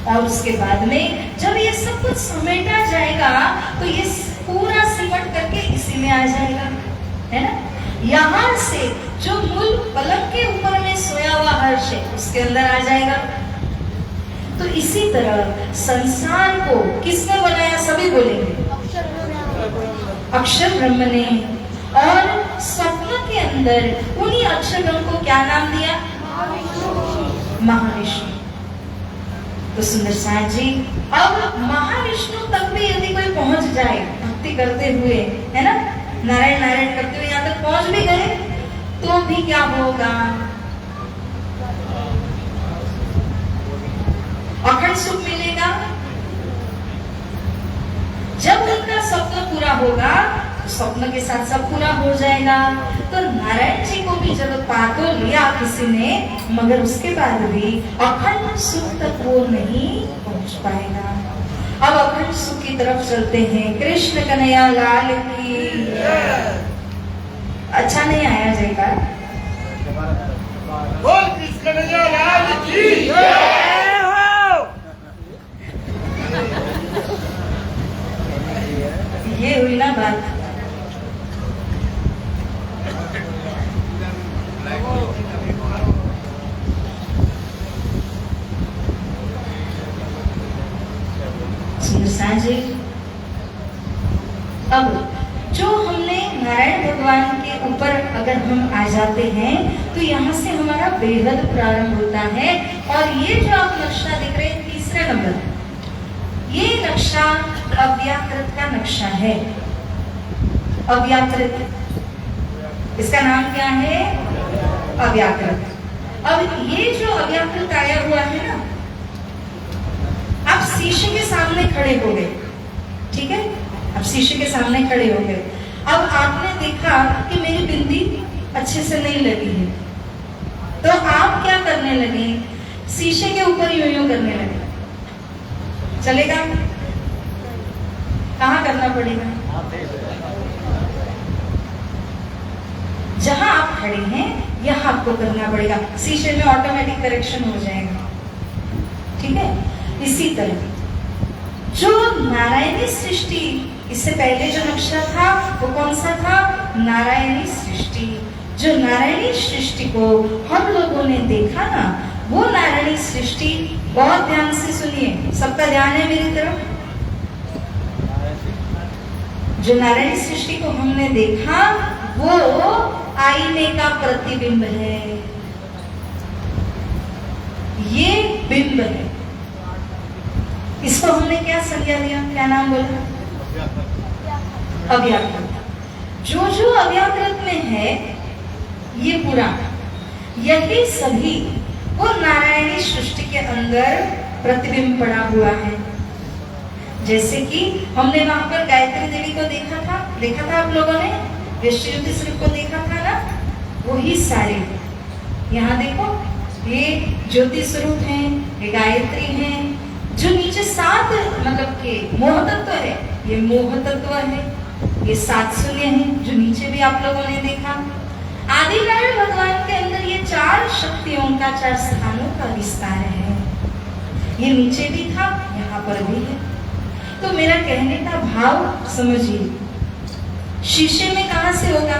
और उसके बाद में जब ये सब कुछ समेटा जाएगा तो ये पूरा सिमट करके इसी में आ जाएगा, है ना। यहाँ से जो मूल पलंग के ऊपर में सोया हुआ हर्ष है उसके अंदर आ जाएगा। तो इसी तरह संसार को किसने बनाया? सभी बोलेंगे अक्षर ब्रह्म ने। और स्वप्न के के अंदर उन्हीं अक्षरों को क्या नाम दिया? महाविष्णु। तो सुंदर साथ जी, अब महाविष्णु तक भी यदि कोई पहुंच जाए भक्ति करते हुए, है ना, नारायण नारायण करते हुए यहाँ तक पहुंच भी गए, तो भी क्या होगा? अखंड सुख मिलेगा। जब उनका स्वप्न पूरा होगा, स्वप्न के साथ सब पूरा हो जाएगा। तो नारायण जी को भी जब पा तो लिया किसी ने, मगर उसके बाद भी अखंड सुख तक वो नहीं पहुंच पाएगा। अब अखंड सुख की तरफ चलते हैं। कृष्ण कन्हैया लाल की। अच्छा नहीं आया जयकार? बोल कृष्ण कन्हैया लाल की। ये हुई ना बात। जी, अब जो हमने नारायण भगवान के ऊपर अगर हम आ जाते हैं तो यहाँ से हमारा बेहद प्रारंभ होता है। और ये जो आप नक्शा देख रहे हैं, तीसरा नंबर, ये नक्शा अव्याकृत का नक्शा है। अव्याकृत, इसका नाम क्या है? अव्याकृत। अब ये जो अव्याकृत आया हुआ है ना, आप शीशे के सामने खड़े हो गए, ठीक है, आप शीशे के सामने खड़े हो गए। अब आपने देखा कि मेरी बिंदी अच्छे से नहीं लगी है, तो आप क्या करने लगे? शीशे के ऊपर यूं यूं करने लगे। चलेगा? कहाँ करना पड़ेगा? जहां आप खड़े हैं यहाँ आपको करना पड़ेगा। शीशे में ऑटोमेटिक करेक्शन हो जाएगा, ठीक है। इसी तरह जो नारायणी सृष्टि, इससे पहले जो नक्शा था वो कौन सा था? नारायणी सृष्टि। जो नारायणी सृष्टि को हम लोगों ने देखा ना, वो नारायणी सृष्टि, बहुत ध्यान से सुनिए, सबका ध्यान है मेरी तरफ। जो नारायणी सृष्टि को हमने देखा वो आईने का प्रतिबिंब है, ये बिंब है। इसको हमने क्या संज्ञा दिया, क्या नाम बोला? अव्याकृत। जो जो अव्याकृत में है ये पूरा, यही सभी वो नारायणी सृष्टि के अंदर प्रतिबिंब पड़ा हुआ है। जैसे कि हमने वहां पर गायत्री देवी को देखा था आप लोगों ने, विष्णु ज्योति स्वरूप को देखा था ना, वही सारे यहाँ देखो, ये ज्योति स्वरूप है, ये गायत्री है। जो नीचे 7 मतलब के मोह तत्व है, ये मोह तत्व है, ये 7 शून्य है जो नीचे भी आप लोगों ने देखा। आदि नारायण भगवान के अंदर ये 4 शक्तियों का, 4 स्थानों का विस्तार है। ये नीचे भी था, यहाँ पर भी है। तो मेरा कहने का भाव समझिए, शीशे में कहां से होगा?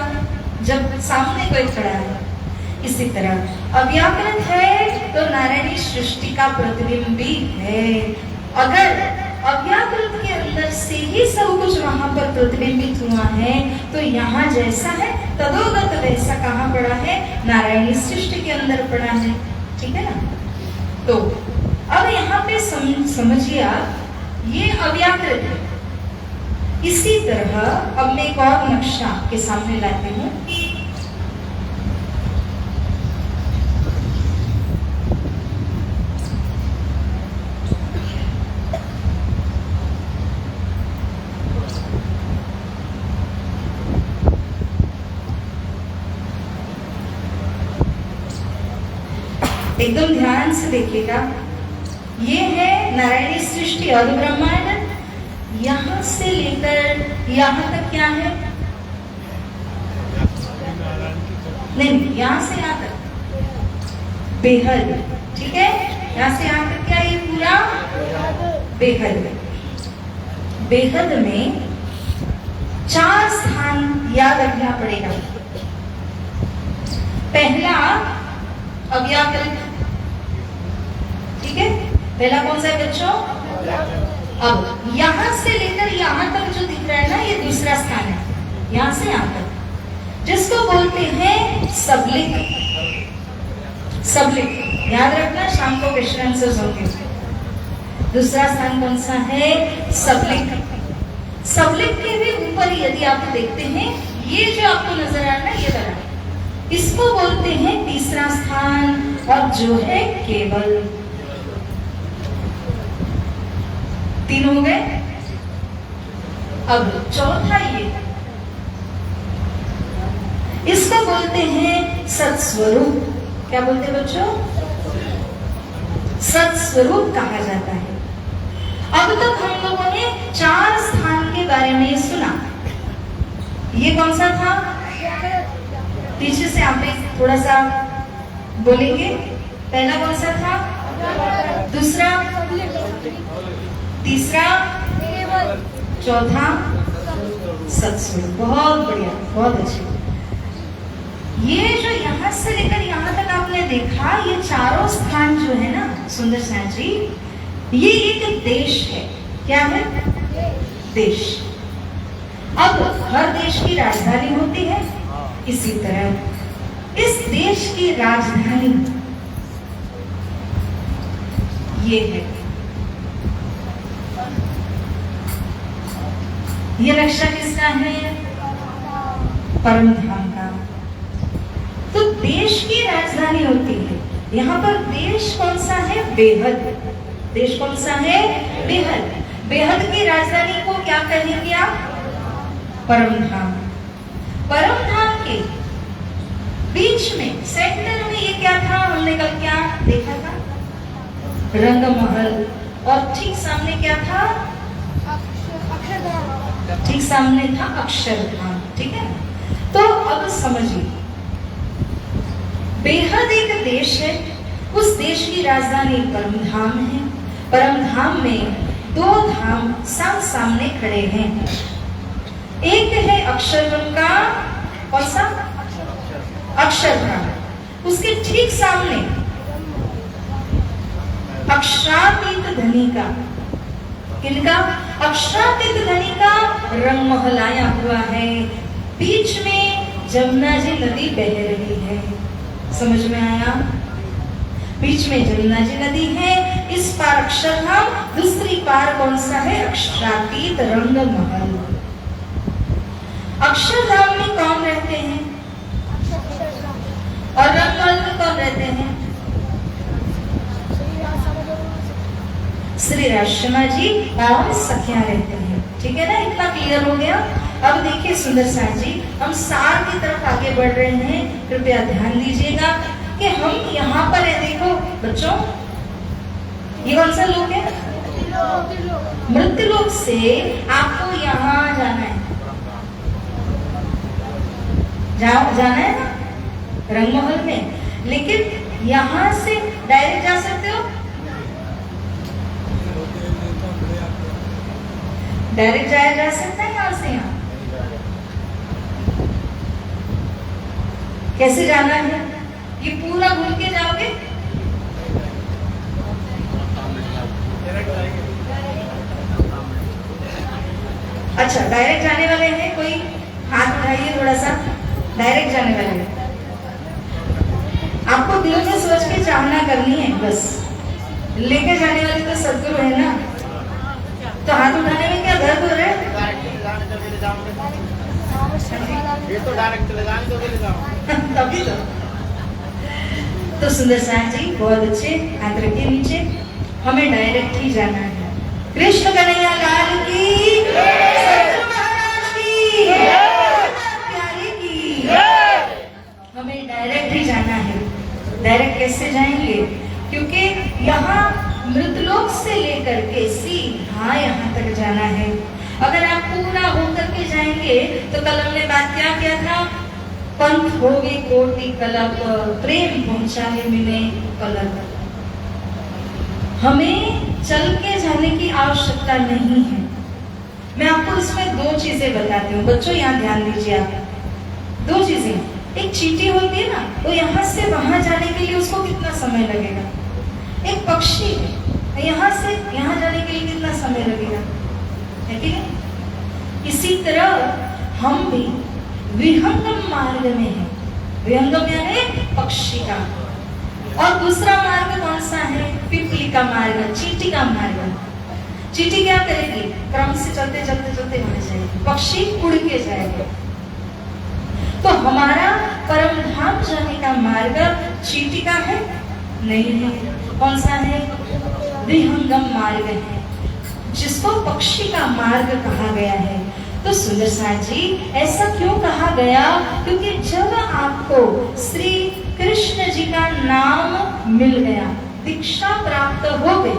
जब सामने कोई खड़ा है। इसी तरह अव्याकृत है तो नारायणी सृष्टि का प्रतिबिंब भी है। अगर अव्याकृत के अंदर से ही सब कुछ वहां पर प्रतिबिंबित हुआ है, तो यहाँ जैसा है तदोगत वैसा कहाँ पड़ा है? नारायणी सृष्टि के अंदर पड़ा है, ठीक है ना। तो अब यहाँ पे समझिए आप, ये अव्याकृत है। इसी तरह अब मैं एक और नक्शा आपके सामने लाती हूँ। एकदम ध्यान से देखिएगा, ये है नारायणी सृष्टि और ब्रह्मांड। यहाँ से लेकर यहाँ तक क्या है? नहीं, यहाँ से यहाँ तक बेहद, ठीक है। यहाँ से यहाँ तक क्या है? ये पूरा बेहद। बेहद में 4 स्थान याद रखना पड़ेगा। पहला अव्याकृत, ठीक है। पहला कौन सा है बच्चों? अब यहां से लेकर यहां तक जो दिख रहा है ना, ये दूसरा स्थान है, यहां से यहां तक। जिसको बोलते हैं सबलिक। सबलिक याद रखना, शाम को क्वेश्चन आंसर्स होंगे। दूसरा स्थान कौन सा है? सबलिक। सबलिक के भी ऊपर यदि आप देखते हैं, ये जो आपको नजर आ रहा है ये वाला, इसको बोलते हैं तीसरा स्थान, और जो है केवल। तीन हो गए। अब चौथा ये, इसको बोलते हैं सत्स्वरूप। क्या बोलते हैं बच्चों? सत्स्वरूप कहा जाता है। अब तक हम लोगों ने 4 स्थान के बारे में सुना। ये कौन सा था? पीछे से आप थोड़ा सा बोलेंगे। पहला कौन सा था? दूसरा, तीसरा, चौथा सत्स्वरूप। बहुत बढ़िया, बहुत अच्छे। ये जो यहाँ से लेकर यहाँ तक आपने देखा, ये चारों स्थान जो है ना सुंदर साथ जी, ये एक देश है। क्या है? देश। अब हर देश की राजधानी होती है, इसी तरह इस देश की राजधानी ये है। ये नक्शा किसका है? परमधाम का। तो देश की राजधानी होती है। यहाँ पर देश कौन सा है? बेहद। देश कौन सा है? बेहद। बेहद की राजधानी को क्या कहेंगे आप? परमधाम। परमधाम के बीच में सेंटर में ये क्या था? हमने कल क्या देखा था? रंगमहल। और ठीक सामने क्या था? ठीक सामने था अक्षरधाम। ठीक है। तो अब समझिए, बेहद एक देश है, उस देश की राजधानी परमधाम है। परमधाम में 2 धाम सामने खड़े हैं। एक है अक्षरधाम का, कौन सा? अक्षरधाम। उसके ठीक सामने अक्षरातीत धनी का, किनका? अक्षरातीत धनी का रंगमहल आया हुआ है। बीच में जमुना जी नदी बह रही है। समझ में आया? बीच में जमुना जी नदी है, इस पार अक्षरधाम, दूसरी पार कौन सा है? अक्षरातीत रंगमहल। अक्षरधाम में कौन रहते हैं और रंगमहल में कौन रहते हैं? श्री राजशमा जी और सखिया रहते हैं। ठीक है ना? इतना क्लियर हो गया। अब देखिए सुंदर साथ जी, हम सार की तरफ आगे बढ़ रहे हैं। कृपया ध्यान दीजिएगा कि हम यहाँ पर है। देखो बच्चों, ये कौन सा लोक है? मृत्युलोक से आपको यहाँ जाना है। जाना है ना रंगमहल में, लेकिन यहाँ से डायरेक्ट जा सकते हो? डायरेक्ट जाया जा सकता है यहाँ से? यहाँ कैसे जाना है? ये पूरा घूम के जाओगे? अच्छा, डायरेक्ट जाने वाले हैं? कोई हाथ उठाइए थोड़ा सा। डायरेक्ट जाने वाले हैं। आपको दिल में सोच के चाहना करनी है बस। लेके जाने वाले तो सदगुरु है ना, तो हाथ उठाने में क्या दर्द हो रहा है? ये तो डायरेक्ट चले जाने तो ले जाओ। तभी तो सुंदर साथ जी बहुत अच्छे, हाथ रखिए नीचे। हमें डायरेक्ट ही जाना है। कृष्ण कन्हैया लाल की, सतगुरु महाराज की, प्यारे की। हमें डायरेक्ट ही जाना है। डायरेक्ट कैसे जाएंगे? क्योंकि यहाँ मृतलोक से लेकर के सीधा यहाँ तक जाना है। अगर आप पूरा होकर के जाएंगे तो कल हमने बात क्या किया था? पंथ होगी कोटि कलप, प्रेम पहुंचाने मिले पलक। हमें चल के जाने की आवश्यकता नहीं है। मैं आपको इसमें 2 चीजें बताती हूँ। बच्चों यहाँ ध्यान दीजिए आप। 2 चीजें। एक चींटी होती है ना, तो यहाँ से वहां जाने के लिए उसको कितना समय लगेगा? एक पक्षी है, यहाँ से यहाँ जाने के लिए कितना समय लगेगा? है कि नहीं? इसी तरह हम भी विहंगम मार्ग में है। विहंगम यानी पक्षी का। और दूसरा मार्ग कौन सा है? पिपली का मार्ग, चींटी का मार्ग। चींटी क्या करेगी? क्रम से चलते चलते चलते वहां जाएगी, पक्षी उड़ के जाएगा। तो हमारा परम धाम जाने का मार्ग चींटी का है? नहीं है। कौन सा है? विहंगम मार्ग है, जिसको पक्षी का मार्ग कहा गया है। तो सुंदर साथ जी, ऐसा क्यों कहा गया? क्योंकि जब आपको श्री कृष्ण जी का नाम मिल गया, दीक्षा प्राप्त हो गई,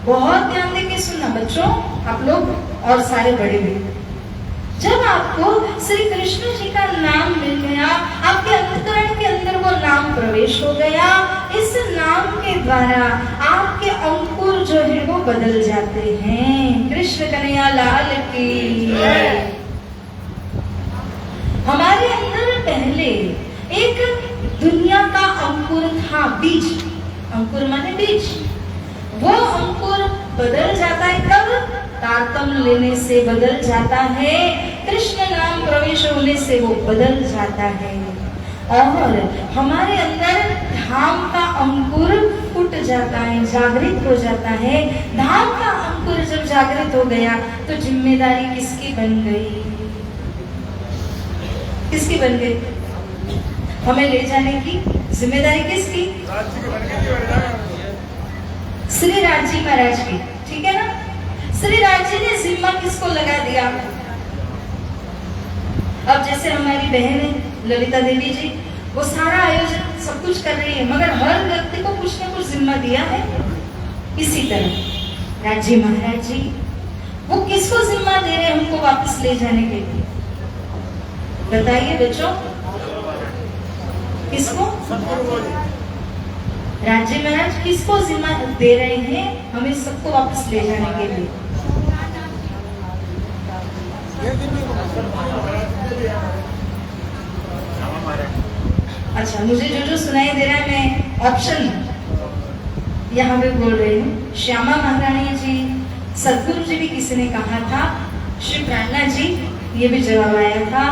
बहुत ध्यान देके सुनना बच्चों, आप लोग और सारे बड़े भी, जब आपको श्री कृष्ण जी का नाम मिल गया, आपके अंतकरण के अंदर वो नाम प्रवेश हो गया, इस नाम के द्वारा आपके अंकुर जो है वो बदल जाते हैं। कृष्ण कन्हैया लाल की। हमारे अंदर पहले एक दुनिया का अंकुर था, बीज। अंकुर माने बीज। वो अंकुर बदल जाता है कब? तारतम्य लेने से बदल जाता है, कृष्ण नाम प्रवेश होने से वो बदल जाता है। और हमारे अंदर धाम का अंकुर फूट जाता है, जागृत हो जाता है। धाम का अंकुर जब जागृत हो गया तो जिम्मेदारी किसकी बन गई? किसकी बन गई? हमें ले जाने की जिम्मेदारी किसकी? श्री राज जी महाराज की। ठीक है ना? श्री राज जी ने जिम्मा किसको लगा दिया? अब जैसे हमारी बहन है ललिता देवी जी, वो सारा आयोजन सब कुछ कर रही है, मगर हर व्यक्ति को कुछ ना कुछ जिम्मा दिया है। इसी तरह राज जी महाराज जी वो किसको जिम्मा दे रहे हैं हमको वापस ले जाने के लिए? बताइए बच्चों, किसको? राज जी महाराज किसको जिम्मा दे रहे हैं हमें सबको वापस ले जाने के लिए? अच्छा, मुझे जो जो सुनाई दे रहा है मैं ऑप्शन यहाँ पे बोल रही हूँ। श्यामा महारानी जी, सदगुरु जी भी किसी ने कहा था, श्री प्राणा जी ये भी जवाब आया था।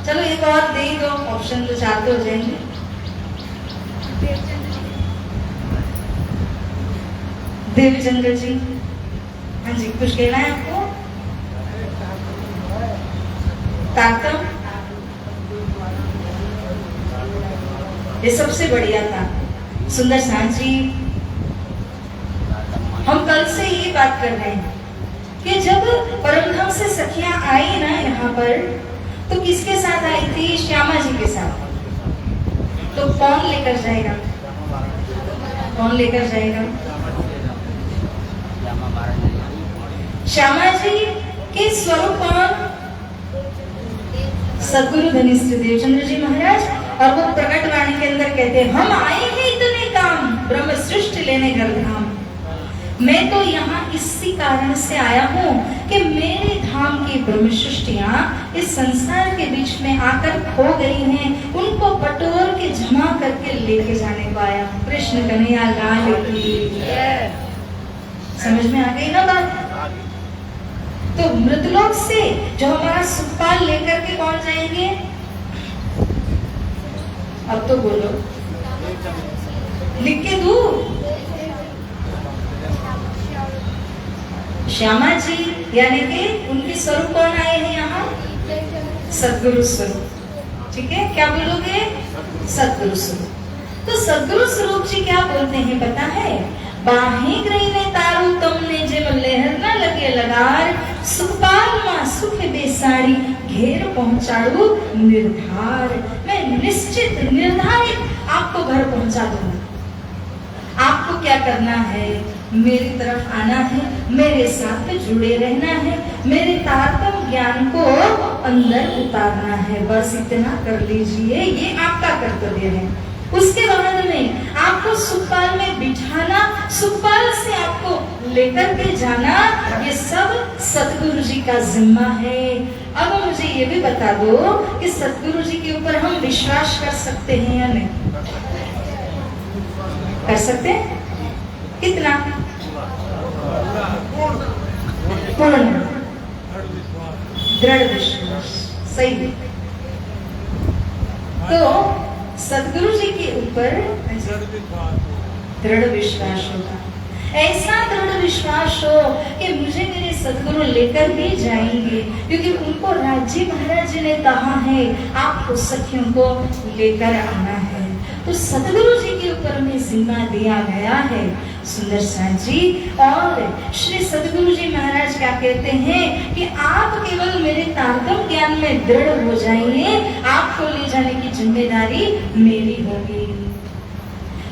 चलो एक और दे दो ऑप्शन, तो चार हो जाएंगे। देवचंद्र जी, हाँ जी, कुछ कहना है आपको? तारतम, ये सबसे बढ़िया था। सुंदर साथ जी, हम कल से ये बात कर रहे हैं कि जब परमधाम से सखियां आई ना यहाँ पर, तो किसके साथ आई थी? श्यामा जी के साथ। तो कौन लेकर जाएगा? कौन लेकर जाएगा? श्यामा जी के स्वरूप कौन? सदगुरु धनिष्ठ देवचंद्र जी महाराज। और वो प्रकट वाणी के अंदर कहते हैं, हम आए हैं इतने काम ब्रह्म सृष्टि लेने घर धाम। मैं तो यहाँ इसी कारण से आया हूँ कि मेरे धाम की ब्रह्म सृष्टियाँ इस संसार के बीच में आकर खो गई हैं, उनको बटोर के जमा करके लेके जाने को आया हूँ। कृष्ण कन्हैया लाल की। समझ में आ गई ना बात? तो मृतलोक से जो हमारा सुखपाल लेकर के कौन जाएंगे? अब तो बोलो, लिख के दू। श्यामा जी, यानी कि उनके स्वरूप कौन आए हैं यहाँ? सदगुरु स्वरूप। ठीक है, क्या बोलोगे? सदगुरु स्वरूप। तो सदगुरु स्वरूप जी क्या बोलते हैं पता है? बाहें ग्रही ने तारू तुमने जेब लहर न लगे लगार, सुखपाल मां सुख बेसाड़ी घेर पहुंचाड़ू निर्धार। मैं निश्चित निर्धारित आपको घर पहुंचा दूंगा। आपको क्या करना है? मेरी तरफ आना है, मेरे साथ जुड़े रहना है, मेरे तारतम्य ज्ञान को अंदर उतारना है। बस इतना कर लीजिए, ये आपका कर्तव्य है। उसके बाद में आपको सुखपाल में बिठाना, सुखपाल से आपको लेकर के जाना, ये सब सतगुरु जी का जिम्मा है। अब मुझे ये भी बता दो कि सतगुरु जी के ऊपर हम विश्वास कर सकते हैं या नहीं? कर सकते हैं? कितना? पूर्ण, दृढ़ विश्वास। सही। तो सदगुरु जी के ऊपर दृढ़ विश्वास होगा, ऐसा दृढ़ विश्वास हो कि मुझे मेरे सदगुरु लेकर भी जाएंगे, क्योंकि उनको राजी महाराज जी ने कहा है आपको सखियों को लेकर आना है। तो सदगुरु जी के ऊपर में जिम्मा दिया गया है सुंदर साथ जी। और श्री सदगुरु जी महाराज क्या कहते हैं कि आप केवल मेरे तारतम ज्ञान में दृढ़ हो जाइए, आपको ले जाने की जिम्मेदारी मेरी होगी।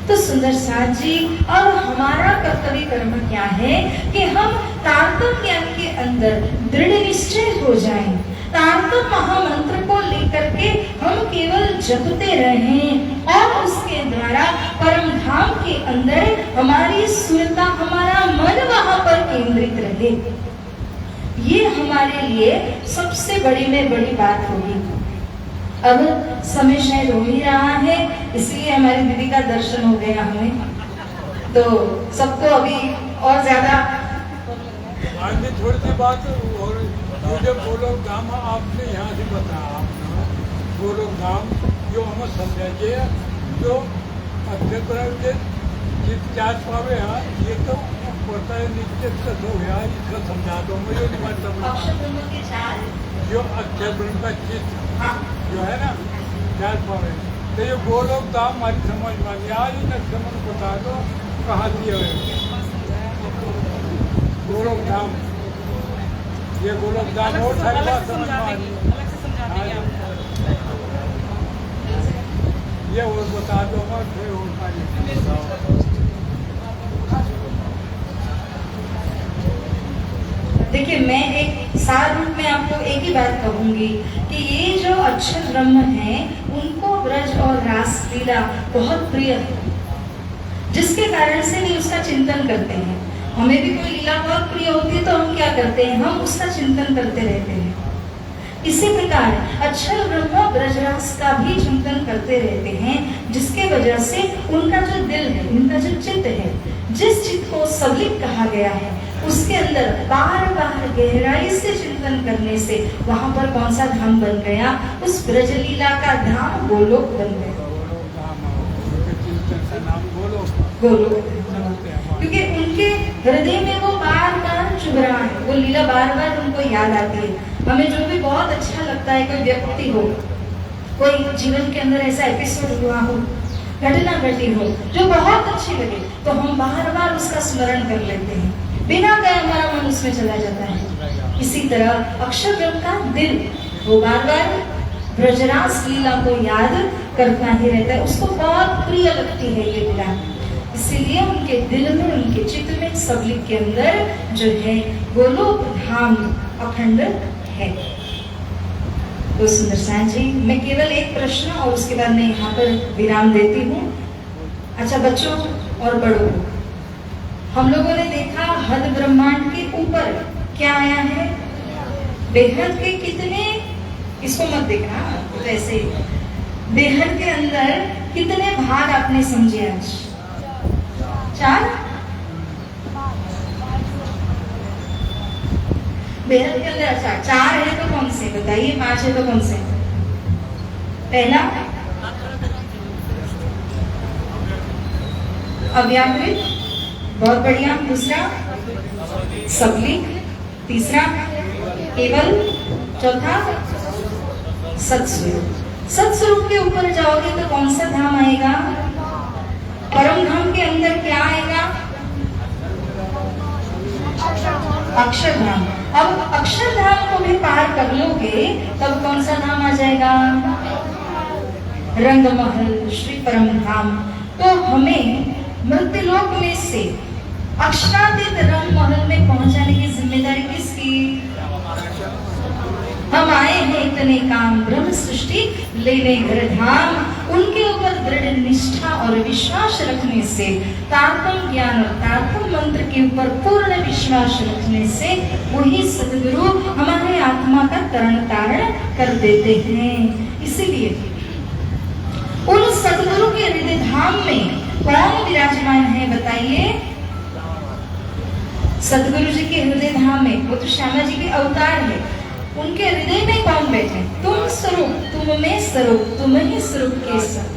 तो सुंदर साथ जी, और हमारा कर्तव्य कर्म क्या है कि हम तारतम ज्ञान के अंदर दृढ़ निश्चय हो जाएं, तारतम महामंत्र को लेकर के हम केवल जपते रहें और उसके द्वारा परम धाम के अंदर हमारी सुरता, हमारा मन वहां पर केंद्रित रहे। ये हमारे लिए सबसे बड़ी में बड़ी बात होगी। अब समय शायद हो ही रहा है, इसलिए हमारी दीदी का दर्शन हो गया हमें, तो सबको अभी और ज्यादा थोड़ी सी बात और जो गोलोक धाम आपने यहाँ से बताया, गोलोक धाम जो हम समझाइए जो अध्यक्ष के चार पावे हैं, ये तो पता है नित्य हो गया, इसका समझा दो मुझे नहीं मतलब जो अक्षर ब्रह्म का चित्त जो है ना चार पावे, तो ये गोलोक धाम हमारी समझ में आ गया, नक्शा बता दो कहाँ दिए हुए गोलोक धाम, ये गोलोक धाम और सारी बात समझ में आ रही है, ये और बता दो और देखिए, मैं एक सार रूप में आपको एक ही बात कहूंगी कि ये जो अक्षर ब्रह्म है उनको ब्रज और रास लीला बहुत प्रिय है, जिसके कारण से वे उसका चिंतन करते हैं। हमें भी कोई लीला बहुत प्रिय होती है तो हम क्या करते हैं, हम उसका चिंतन करते रहते हैं। इसी प्रकार अक्षर ब्रह्म ब्रजरास का भी चिंतन करते रहते हैं, जिसके वजह से उनका जो दिल है, उनका जो चित्त है, जिस चित्त को सबलिक कहा गया है, उसके अंदर बार बार गहराई से चिंतन करने से वहां पर कौन सा धाम बन गया, उस ब्रजलीला का धाम गोलोक बन गया। गोलोक, क्योंकि उनके हृदय में वो बार बार चुभ रहा है, वो लीला बार बार उनको याद आती है। हमें जो भी बहुत अच्छा लगता है, कोई व्यक्ति हो, कोई जीवन के अंदर ऐसा एपिसोड हुआ हो, घटना घटी हो जो बहुत अच्छी लगे, तो हम बार बार उसका स्मरण कर लेते हैं, बिना गए हमारा मन उसमें चला जाता है। इसी तरह अक्षर ब्रह्म का दिल वो बार बार ब्रजरास लीला को याद करता ही रहता है, उसको बहुत प्रिय लगती है ये लीला, इसीलिए उनके दिल में, उनके चित्त में, सबलिक के अंदर जो है गोलोक धाम अखंड है। तो सुंदर साथ जी, मैं केवल एक प्रश्न और उसके बाद मैं यहाँ पर विराम देती हूँ। अच्छा बच्चों और बड़ों, हम लोगों ने देखा हद ब्रह्मांड के ऊपर क्या आया है, बेहद के कितने, इसको मत देखना तो ऐसे, बेहद के अंदर कितने भाग आपने समझे आज? 4? बेहद के अंदर अच्छा 4 है तो कौन से बताइए, 5 है तो कौन से? पहला अव्याकृत, बहुत बढ़िया। दूसरा सबलिक, तीसरा केवल, चौथा सत्स्वरूप। सत्स्वरूप के ऊपर जाओगे तो कौन सा धाम आएगा? परम धाम के अंदर क्या आएगा? अक्षरधाम। अब अक्षरधाम को भी पार कर लोगे तब कौन सा धाम आ जाएगा? रंगमहल, श्री परम धाम। तो हमें मृत्युलोक में से अक्षरातीत रंगमहल में पहुंचाने की जिम्मेदारी किसकी? हम आए हैं इतने काम ब्रह्म सृष्टि लेने घर धाम। उनके ऊपर दृढ़ निष्ठा और विश्वास रखने से, तारतम ज्ञान और तारतम मंत्र के ऊपर पूर्ण विश्वास रखने से वही सदगुरु हमारे आत्मा का तरण तारण कर देते हैं। इसीलिए उन सदगुरु के हृदय धाम में कौन विराजमान है बताइए? सदगुरु जी के हृदय धाम में वो तो श्यामा जी के अवतार है, उनके हृदय में कौन बैठे? तुम स्वरूप, तुम में स्वरूप, तुम ही स्वरूप के सब।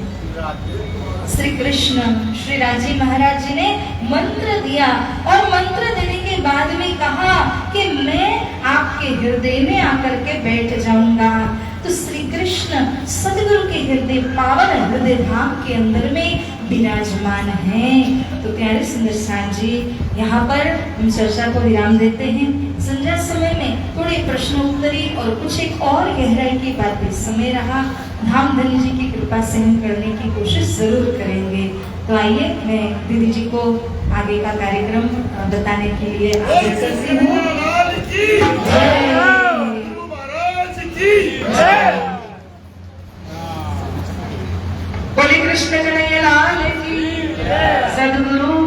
श्री कृष्ण श्री राजी महाराज जी ने मंत्र दिया और मंत्र देने के बाद में कहा कि मैं आपके हृदय में आकर के बैठ जाऊंगा। तो श्री कृष्ण सदगुरु के हृदय, पावन हृदय धाम के अंदर में विराजमान हैं। तो प्यारे सुंदर साथ जी, यहाँ पर हम चर्चा को विराम देते हैं। संध्या समय में थोड़े प्रश्नोत्तरी और कुछ एक और गहराई की बातें समय रहा, धाम धनी जी की कृपा से हम करने की कोशिश जरूर करेंगे। तो आइए मैं दीदी जी को आगे का कार्यक्रम बताने के लिए आग्रह करती हूँ। बोले कृष्ण कन्हैया लाल की, सद्गुरु